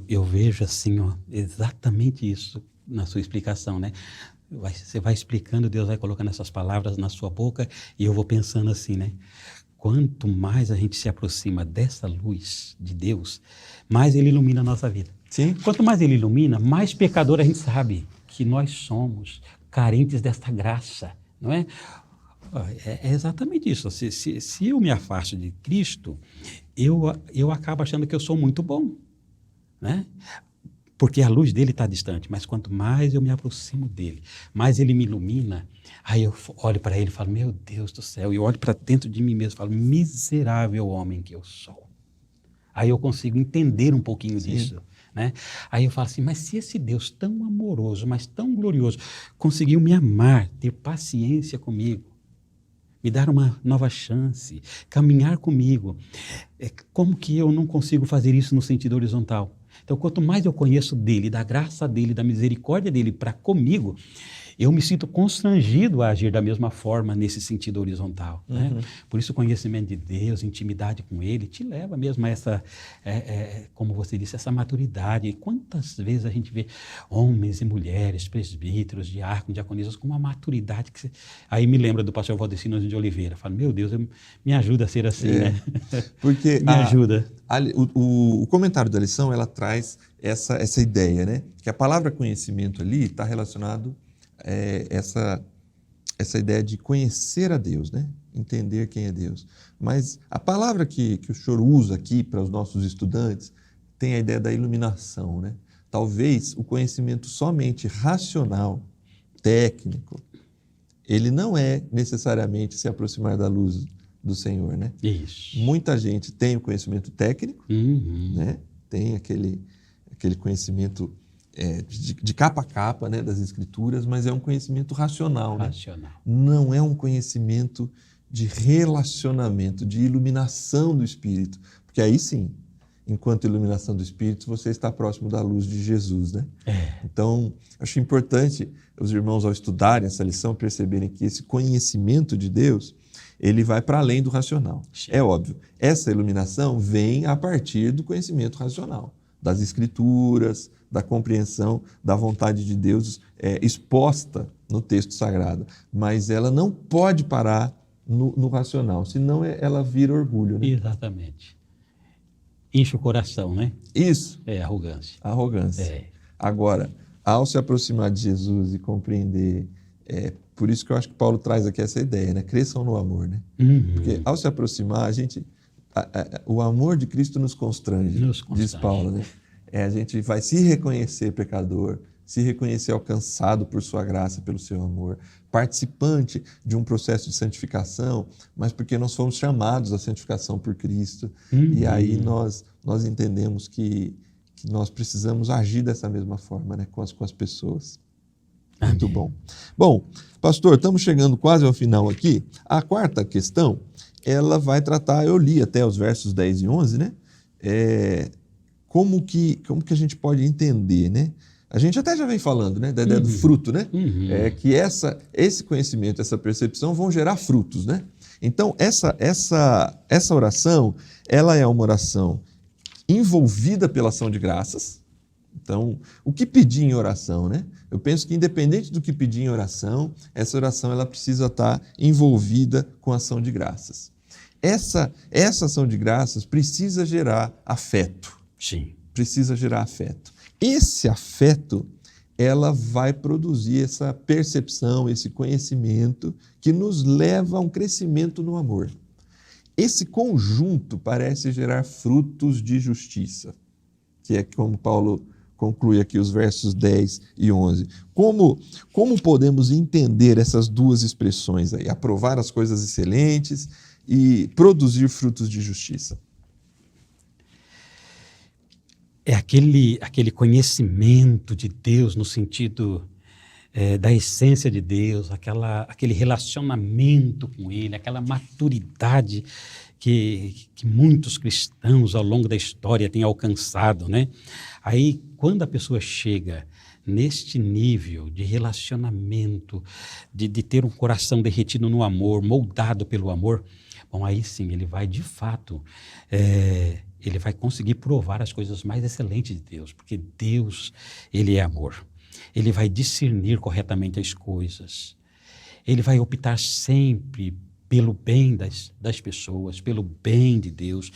Eu vejo assim, ó, exatamente isso na sua explicação, né? Você vai explicando, Deus vai colocando essas palavras na sua boca e eu vou pensando assim, né? Quanto mais a gente se aproxima dessa luz de Deus, mais Ele ilumina a nossa vida. Sim. Quanto mais Ele ilumina, mais pecador a gente sabe que nós somos carentes desta graça, não é? É exatamente isso. Se eu me afasto de Cristo, eu acabo achando que eu sou muito bom, né? Porque a luz dele está distante, mas quanto mais eu me aproximo dele, mais ele me ilumina, aí eu olho para ele e falo, meu Deus do céu, e eu olho para dentro de mim mesmo e falo, miserável homem que eu sou. Aí eu consigo entender um pouquinho disso, né? Aí eu falo assim, mas se esse Deus tão amoroso, mas tão glorioso, conseguiu me amar, ter paciência comigo, me dar uma nova chance, caminhar comigo, como que eu não consigo fazer isso no sentido horizontal? Então, quanto mais eu conheço dele, da graça dele, da misericórdia dele para comigo, eu me sinto constrangido a agir da mesma forma nesse sentido horizontal. Né? Por isso o conhecimento de Deus, intimidade com Ele, te leva mesmo a essa, como você disse, essa maturidade. Quantas vezes a gente vê homens e mulheres, presbíteros, diáconos, diaconisas, com uma maturidade que... Aí me lembra do pastor Valdecino de Oliveira. Falo, meu Deus, me ajuda a ser assim, né? Porque me ajuda. O comentário da lição, ela traz essa ideia, né? Que a palavra conhecimento ali está relacionado essa ideia de conhecer a Deus, né? Entender quem é Deus. Mas a palavra que o senhor usa aqui para os nossos estudantes tem a ideia da iluminação, né? Talvez o conhecimento somente racional, técnico, ele não é necessariamente se aproximar da luz do Senhor, né? Isso. Muita gente tem o conhecimento técnico, né? Tem aquele conhecimento de capa a capa, né, das Escrituras, mas é um conhecimento racional, né? Não é um conhecimento de relacionamento, de iluminação do Espírito, porque aí sim, enquanto iluminação do Espírito, você está próximo da luz de Jesus, né? Então, acho importante os irmãos, ao estudarem essa lição, perceberem que esse conhecimento de Deus, ele vai para além do racional. Sim. É óbvio, essa iluminação vem a partir do conhecimento racional, das Escrituras, da compreensão da vontade de Deus exposta no texto sagrado, mas ela não pode parar no racional, senão ela vira orgulho, né? Exatamente. Enche o coração, né? Isso. É arrogância. Arrogância. Agora, ao se aproximar de Jesus e compreender, por isso que eu acho que Paulo traz aqui essa ideia, né? Cresçam no amor, né? Porque ao se aproximar, o amor de Cristo nos constrange, diz Paulo, né? A gente vai se reconhecer pecador, se reconhecer alcançado por sua graça, pelo seu amor, participante de um processo de santificação, mas porque nós fomos chamados à santificação por Cristo. E aí nós entendemos que nós precisamos agir dessa mesma forma, né, com as pessoas. Muito bom. Bom, pastor, estamos chegando quase ao final aqui. A quarta questão, ela vai tratar, eu li até os versos 10 e 11, né? Como que a gente pode entender, né? A gente até já vem falando, né, da ideia do fruto, né? Que esse conhecimento, essa percepção vão gerar frutos, né? Então, essa oração, ela é uma oração envolvida pela ação de graças. Então, o que pedir em oração, né? Eu penso que independente do que pedir em oração, essa oração ela precisa estar envolvida com a ação de graças. Essa ação de graças precisa gerar afeto. Sim. Precisa gerar afeto. Esse afeto, ela vai produzir essa percepção, esse conhecimento que nos leva a um crescimento no amor. Esse conjunto parece gerar frutos de justiça, que é como Paulo conclui aqui os versos 10 e 11. Como podemos entender essas duas expressões aí? Aprovar as coisas excelentes e produzir frutos de justiça. É aquele conhecimento de Deus no sentido da essência de Deus, aquele relacionamento com Ele, aquela maturidade que muitos cristãos ao longo da história têm alcançado, né? Aí, quando a pessoa chega neste nível de relacionamento, de ter um coração derretido no amor, moldado pelo amor, bom, aí sim, ele vai de fato... ele vai conseguir provar as coisas mais excelentes de Deus, porque Deus, Ele é amor. Ele vai discernir corretamente as coisas. Ele vai optar sempre pelo bem das pessoas, pelo bem de Deus.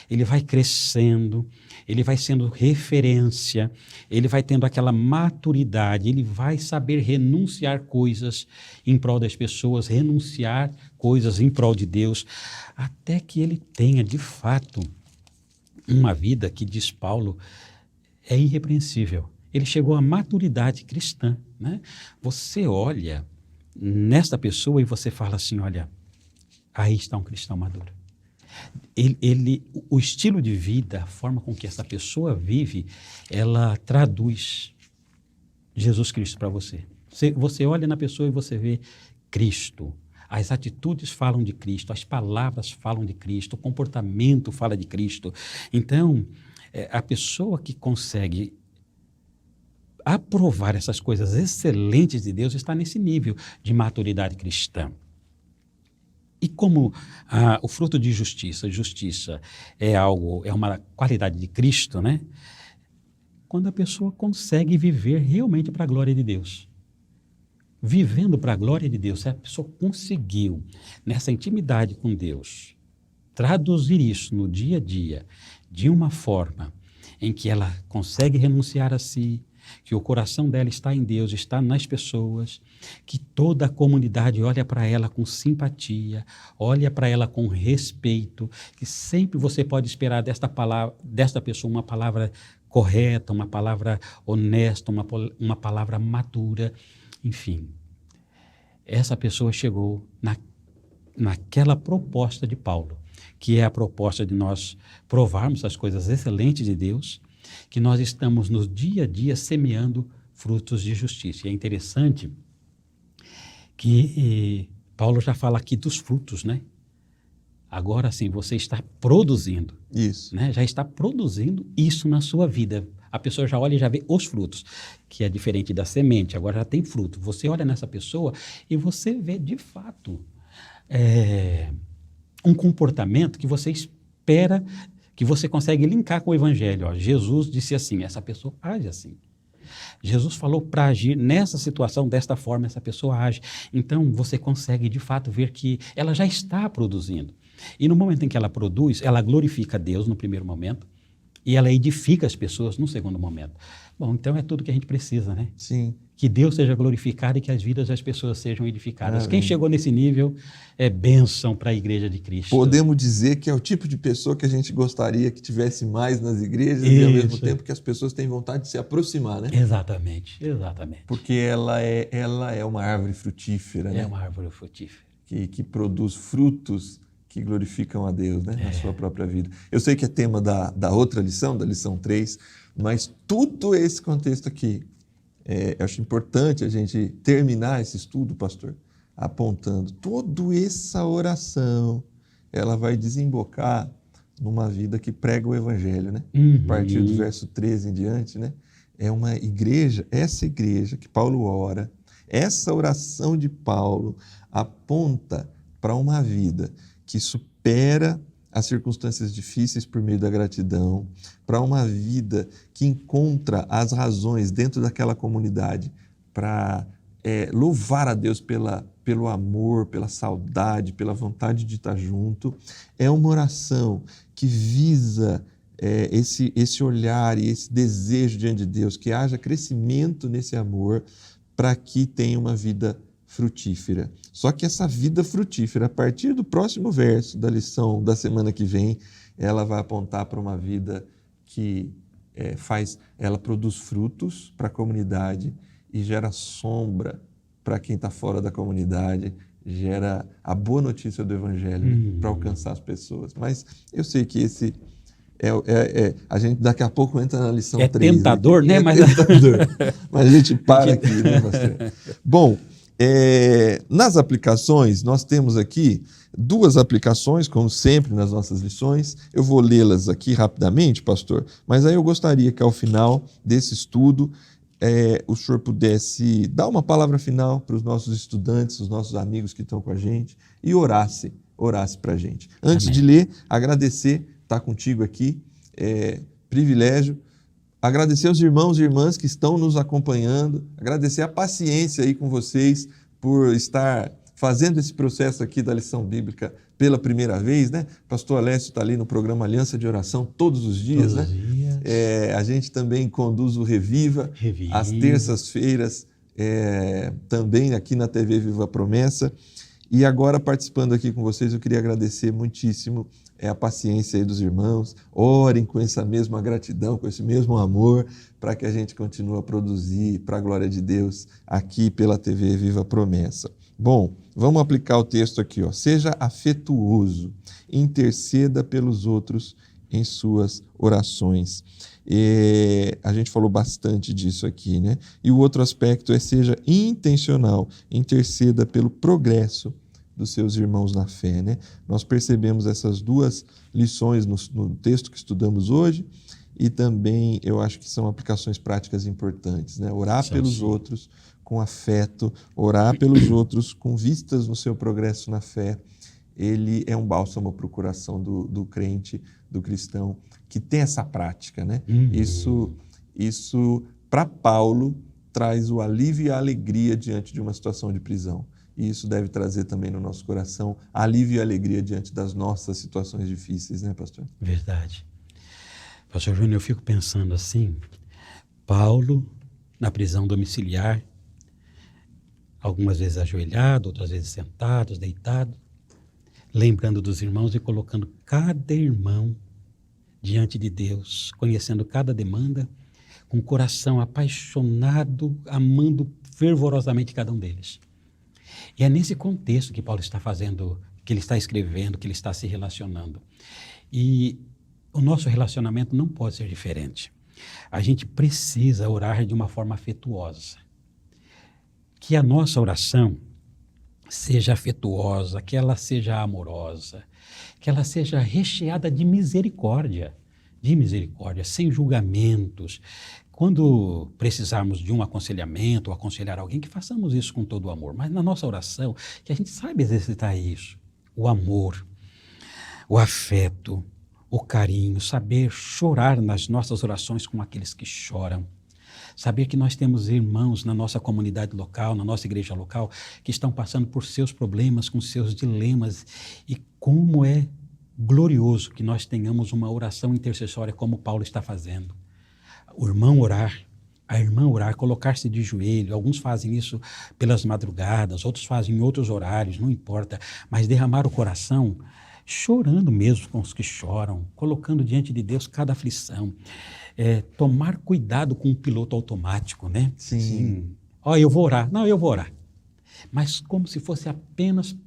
Ele vai crescendo, ele vai sendo referência, ele vai tendo aquela maturidade, ele vai saber renunciar coisas em prol das pessoas, renunciar coisas em prol de Deus, até que ele tenha, de fato, uma vida que, diz Paulo, é irrepreensível. Ele chegou à maturidade cristã, né? Você olha nesta pessoa e você fala assim, olha, aí está um cristão maduro. O estilo de vida, a forma com que essa pessoa vive, ela traduz Jesus Cristo para você. Você olha na pessoa e você vê Cristo. As atitudes falam de Cristo, as palavras falam de Cristo, o comportamento fala de Cristo. Então, a pessoa que consegue aprovar essas coisas excelentes de Deus está nesse nível de maturidade cristã. E como o fruto de justiça é uma qualidade de Cristo, né? Quando a pessoa consegue viver realmente para a glória de Deus. Vivendo para a glória de Deus, se a pessoa conseguiu, nessa intimidade com Deus, traduzir isso no dia a dia de uma forma em que ela consegue renunciar a si, que o coração dela está em Deus, está nas pessoas, que toda a comunidade olha para ela com simpatia, olha para ela com respeito, que sempre você pode esperar desta pessoa uma palavra correta, uma palavra honesta, uma palavra madura, enfim. Essa pessoa chegou naquela proposta de Paulo, que é a proposta de nós provarmos as coisas excelentes de Deus, que nós estamos no dia a dia semeando frutos de justiça. E é interessante que Paulo já fala aqui dos frutos, né? Agora sim, você está produzindo. Isso. Né? Já está produzindo isso na sua vida. A pessoa já olha e já vê os frutos, que é diferente da semente, agora já tem fruto. Você olha nessa pessoa e você vê, de fato, um comportamento que você espera, que você consegue linkar com o Evangelho. Ó, Jesus disse assim, essa pessoa age assim. Jesus falou para agir nessa situação, desta forma, essa pessoa age. Então, você consegue, de fato, ver que ela já está produzindo. E no momento em que ela produz, ela glorifica a Deus no primeiro momento e ela edifica as pessoas no segundo momento. Bom, então é tudo que a gente precisa, né? Sim. Que Deus seja glorificado e que as vidas das pessoas sejam edificadas. Quem chegou nesse nível é bênção para a Igreja de Cristo. Podemos dizer que é o tipo de pessoa que a gente gostaria que tivesse mais nas igrejas e ao mesmo tempo que as pessoas têm vontade de se aproximar, né? Exatamente, exatamente. Porque ela é uma árvore frutífera, né? É uma árvore frutífera. Que produz frutos que glorificam a Deus, né? Na sua própria vida. Eu sei que é tema da outra lição, da lição 3, mas tudo esse contexto aqui, eu acho importante a gente terminar esse estudo, pastor, apontando toda essa oração, ela vai desembocar numa vida que prega o Evangelho, né? A partir do verso 13 em diante, né? É uma igreja, essa igreja que Paulo ora, essa oração de Paulo aponta para uma vida que supera as circunstâncias difíceis por meio da gratidão, para uma vida que encontra as razões dentro daquela comunidade para louvar a Deus pelo amor, pela saudade, pela vontade de estar junto. É uma oração que visa esse olhar e esse desejo diante de Deus, que haja crescimento nesse amor para que tenha uma vida frutífera. Só que essa vida frutífera, a partir do próximo verso da lição da semana que vem, ela vai apontar para uma vida que ela produz frutos para a comunidade e gera sombra para quem está fora da comunidade, gera a boa notícia do Evangelho para alcançar as pessoas. Mas eu sei que esse a gente daqui a pouco entra na lição 3. É tentador, né? Tentador. Mas a gente para aqui, né, pastor? Bom, nas aplicações, nós temos aqui 2 aplicações, como sempre nas nossas lições. Eu vou lê-las aqui rapidamente, pastor, mas aí eu gostaria que ao final desse estudo o senhor pudesse dar uma palavra final para os nossos estudantes, os nossos amigos que estão com a gente e orasse para a gente. Antes de ler, agradecer estar contigo aqui, privilégio. Agradecer aos irmãos e irmãs que estão nos acompanhando, agradecer a paciência aí com vocês por estar fazendo esse processo aqui da lição bíblica pela primeira vez, né? Pastor Alessio está ali no programa Aliança de Oração todos os dias, né? A gente também conduz o Reviva. Às terças-feiras, também aqui na TV Viva a Promessa. E agora, participando aqui com vocês, eu queria agradecer muitíssimo a paciência aí dos irmãos. Orem com essa mesma gratidão, com esse mesmo amor, para que a gente continue a produzir para a glória de Deus aqui pela TV Viva a Promessa. Bom, vamos aplicar o texto aqui, ó. Seja afetuoso, interceda pelos outros em suas orações. A gente falou bastante disso aqui, né? E o outro aspecto seja intencional, interceda pelo progresso dos seus irmãos na fé, né? Nós percebemos essas 2 lições no texto que estudamos hoje e também eu acho que são aplicações práticas importantes, né? Orar pelos outros com afeto, orar pelos outros com vistas no seu progresso na fé, ele é um bálsamo para o coração do crente, do cristão, que tem essa prática, né? Isso para Paulo, traz o alívio e a alegria diante de uma situação de prisão. E isso deve trazer também no nosso coração alívio e alegria diante das nossas situações difíceis, né, pastor? Verdade. Pastor Júnior, eu fico pensando assim, Paulo na prisão domiciliar, algumas vezes ajoelhado, outras vezes sentado, deitado, lembrando dos irmãos e colocando cada irmão diante de Deus, conhecendo cada demanda, com o coração apaixonado, amando fervorosamente cada um deles. E é nesse contexto que Paulo está fazendo, que ele está escrevendo, que ele está se relacionando. E o nosso relacionamento não pode ser diferente. A gente precisa orar de uma forma afetuosa. Que a nossa oração seja afetuosa, que ela seja amorosa, que ela seja recheada de misericórdia, sem julgamentos. Quando precisarmos de um aconselhamento, ou aconselhar alguém, que façamos isso com todo o amor. Mas na nossa oração, que a gente saiba exercitar isso. O amor, o afeto, o carinho, saber chorar nas nossas orações com aqueles que choram. Saber que nós temos irmãos na nossa comunidade local, na nossa igreja local, que estão passando por seus problemas, com seus dilemas. E como é glorioso que nós tenhamos uma oração intercessória como Paulo está fazendo. O irmão orar, a irmã orar, colocar-se de joelho. Alguns fazem isso pelas madrugadas, outros fazem em outros horários, não importa. Mas derramar o coração, chorando mesmo com os que choram, colocando diante de Deus cada aflição. Tomar cuidado com o piloto automático, né? Sim. Eu vou orar. Não, eu vou orar. Mas como se fosse apenas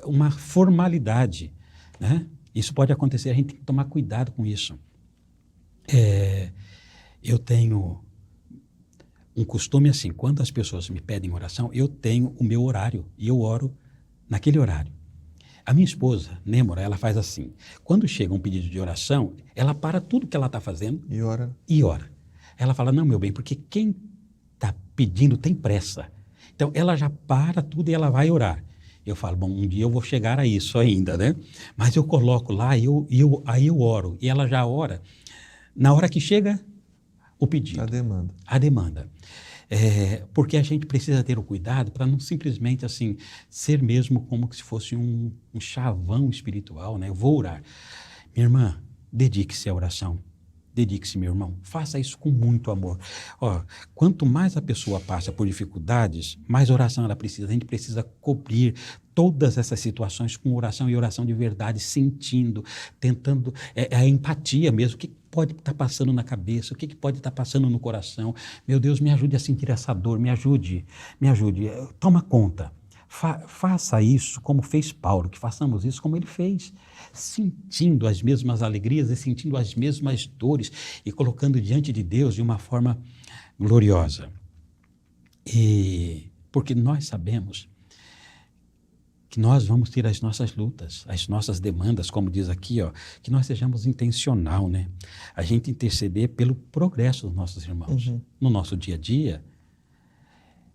uma formalidade, né? Isso pode acontecer, a gente tem que tomar cuidado com isso. Eu tenho um costume assim, quando as pessoas me pedem oração, eu tenho o meu horário e eu oro naquele horário. A minha esposa, Nêmora, ela faz assim, quando chega um pedido de oração, ela para tudo que ela está fazendo e ora. Ela fala, não, meu bem, porque quem está pedindo tem pressa. Então, ela já para tudo e ela vai orar. Eu falo, bom, um dia eu vou chegar a isso ainda, né? Mas eu coloco lá, aí eu oro, e ela já ora. Na hora que chega o pedido. A demanda. Porque a gente precisa ter o cuidado para não simplesmente assim, ser mesmo como se fosse um chavão espiritual, né? Eu vou orar. Minha irmã, dedique-se à oração. Dedique-se, meu irmão. Faça isso com muito amor. Quanto mais a pessoa passa por dificuldades, mais oração ela precisa. A gente precisa cobrir todas essas situações com oração e oração de verdade, sentindo, tentando, a empatia mesmo, o que pode estar passando na cabeça, o que pode estar passando no coração. Meu Deus, me ajude a sentir essa dor, me ajude, toma conta. Faça isso como fez Paulo, que façamos isso como ele fez, sentindo as mesmas alegrias e sentindo as mesmas dores e colocando diante de Deus de uma forma gloriosa. E porque nós sabemos que nós vamos ter as nossas lutas, as nossas demandas, como diz aqui, que nós sejamos intencional, né? A gente interceder pelo progresso dos nossos irmãos. No nosso dia a dia,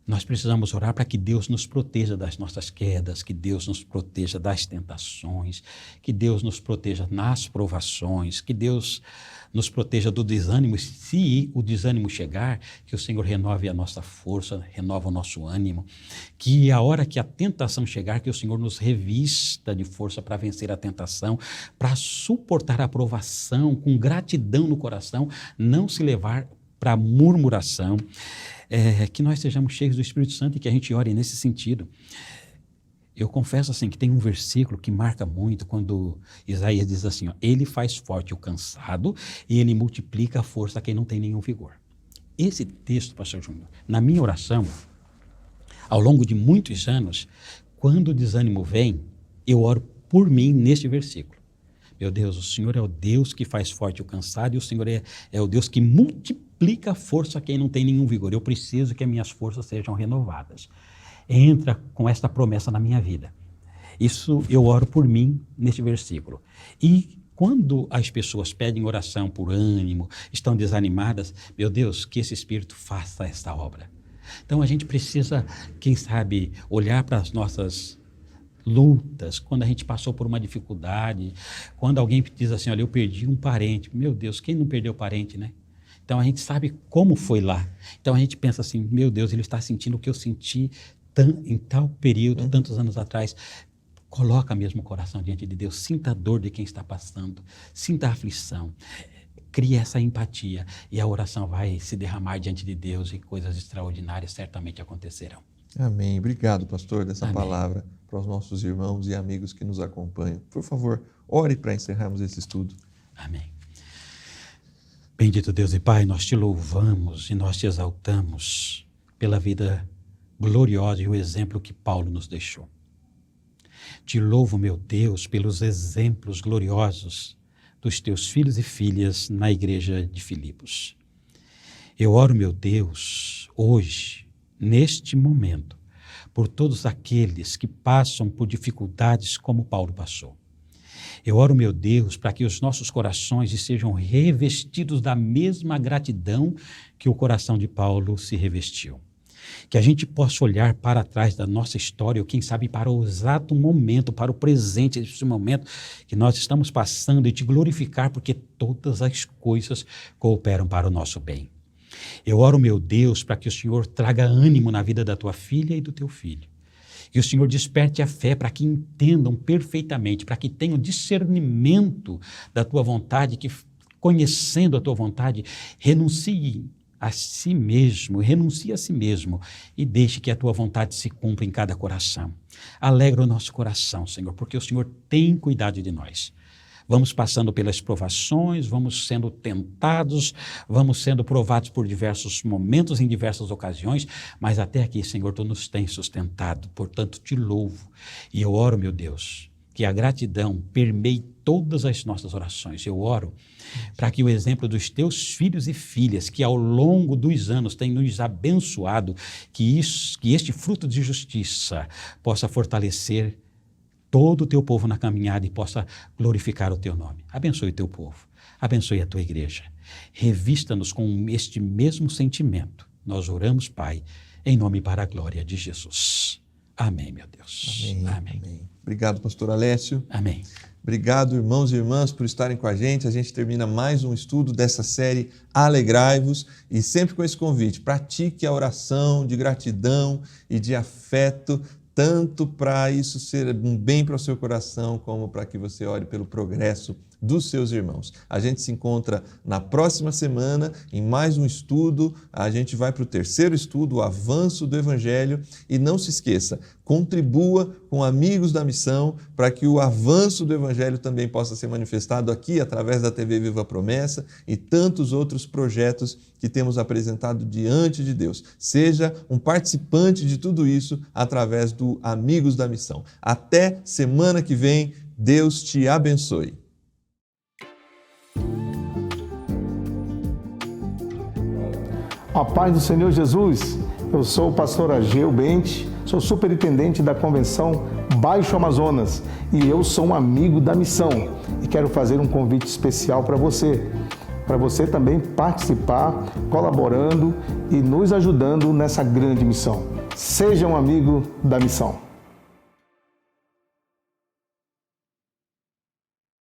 nós precisamos orar para que Deus nos proteja das nossas quedas, que Deus nos proteja das tentações, que Deus nos proteja nas provações, que Deus nos proteja do desânimo. Se o desânimo chegar, que o Senhor renove a nossa força, renova o nosso ânimo, que a hora que a tentação chegar, que o Senhor nos revista de força para vencer a tentação, para suportar a provação com gratidão no coração, não se levar para murmuração, que nós sejamos cheios do Espírito Santo e que a gente ore nesse sentido. Eu confesso assim que tem um versículo que marca muito quando Isaías diz assim, ele faz forte o cansado e ele multiplica a força a quem não tem nenhum vigor. Esse texto, pastor Júnior, na minha oração, ao longo de muitos anos, quando o desânimo vem, eu oro por mim neste versículo. Meu Deus, o Senhor é o Deus que faz forte o cansado e o Senhor é o Deus que multiplica a força a quem não tem nenhum vigor. Eu preciso que as minhas forças sejam renovadas. Entra com esta promessa na minha vida. Isso eu oro por mim neste versículo. E Quando as pessoas pedem oração por ânimo, estão desanimadas, meu Deus, que esse Espírito faça essa obra. Então a gente precisa, quem sabe, olhar para as nossas lutas, quando a gente passou por uma dificuldade, quando alguém diz assim, olha, eu perdi um parente. Meu Deus, quem não perdeu parente, né? Então a gente sabe como foi lá. Então a gente pensa assim, meu Deus, ele está sentindo o que eu senti em tal período, tantos anos atrás. Coloca mesmo o coração diante de Deus, sinta a dor de quem está passando, sinta a aflição, crie essa empatia e a oração vai se derramar diante de Deus e coisas extraordinárias certamente acontecerão. Amém. Obrigado, pastor, dessa Amém. palavra para os nossos irmãos e amigos que nos acompanham. Por favor, ore para encerrarmos esse estudo. Amém. Bendito Deus e Pai, nós te louvamos e nós te exaltamos pela vida gloriosa e o exemplo que Paulo nos deixou. Te louvo, meu Deus, pelos exemplos gloriosos dos teus filhos e filhas na igreja de Filipos. Eu oro, meu Deus, hoje, neste momento, por todos aqueles que passam por dificuldades como Paulo passou. Eu oro, meu Deus, para que os nossos corações sejam revestidos da mesma gratidão que o coração de Paulo se revestiu. Que a gente possa olhar para trás da nossa história, ou quem sabe para o exato momento, para o presente, esse momento que nós estamos passando e te glorificar, porque todas as coisas cooperam para o nosso bem. Eu oro, meu Deus, para que o Senhor traga ânimo na vida da tua filha e do teu filho. Que o Senhor desperte a fé para que entendam perfeitamente, para que tenham discernimento da tua vontade, que conhecendo a tua vontade, renuncie a si mesmo e deixe que a tua vontade se cumpra em cada coração. Alegra o nosso coração, Senhor, porque o Senhor tem cuidado de nós. Vamos passando pelas provações, vamos sendo tentados, vamos sendo provados por diversos momentos, em diversas ocasiões, mas até aqui, Senhor, Tu nos tens sustentado, portanto, Te louvo. E eu oro, meu Deus, que a gratidão permeie todas as nossas orações. Eu oro para que o exemplo dos Teus filhos e filhas, que ao longo dos anos têm nos abençoado, que este fruto de justiça possa fortalecer todo o Teu povo na caminhada e possa glorificar o Teu nome. Abençoe o Teu povo, abençoe a Tua igreja. Revista-nos com este mesmo sentimento. Nós oramos, Pai, em nome e para a glória de Jesus. Amém, meu Deus. Amém. Amém. Amém. Obrigado, pastor Alessio. Amém. Obrigado, irmãos e irmãs, por estarem com a gente. A gente termina mais um estudo dessa série Alegrai-vos e sempre com esse convite, pratique a oração de gratidão e de afeto, tanto para isso ser um bem para o seu coração, como para que você ore pelo progresso dos seus irmãos. A gente se encontra na próxima semana em mais um estudo. A gente vai para o terceiro estudo, o avanço do Evangelho. E não se esqueça, contribua com amigos da missão para que o avanço do Evangelho também possa ser manifestado aqui através da TV Viva Promessa e tantos outros projetos que temos apresentado diante de Deus. Seja um participante de tudo isso através do Amigos da Missão. Até semana que vem. Deus te abençoe. A paz do Senhor Jesus, eu sou o pastor Ageu Bente, sou superintendente da Convenção Baixo Amazonas e eu sou um amigo da missão e quero fazer um convite especial para você também participar, colaborando e nos ajudando nessa grande missão. Seja um amigo da missão.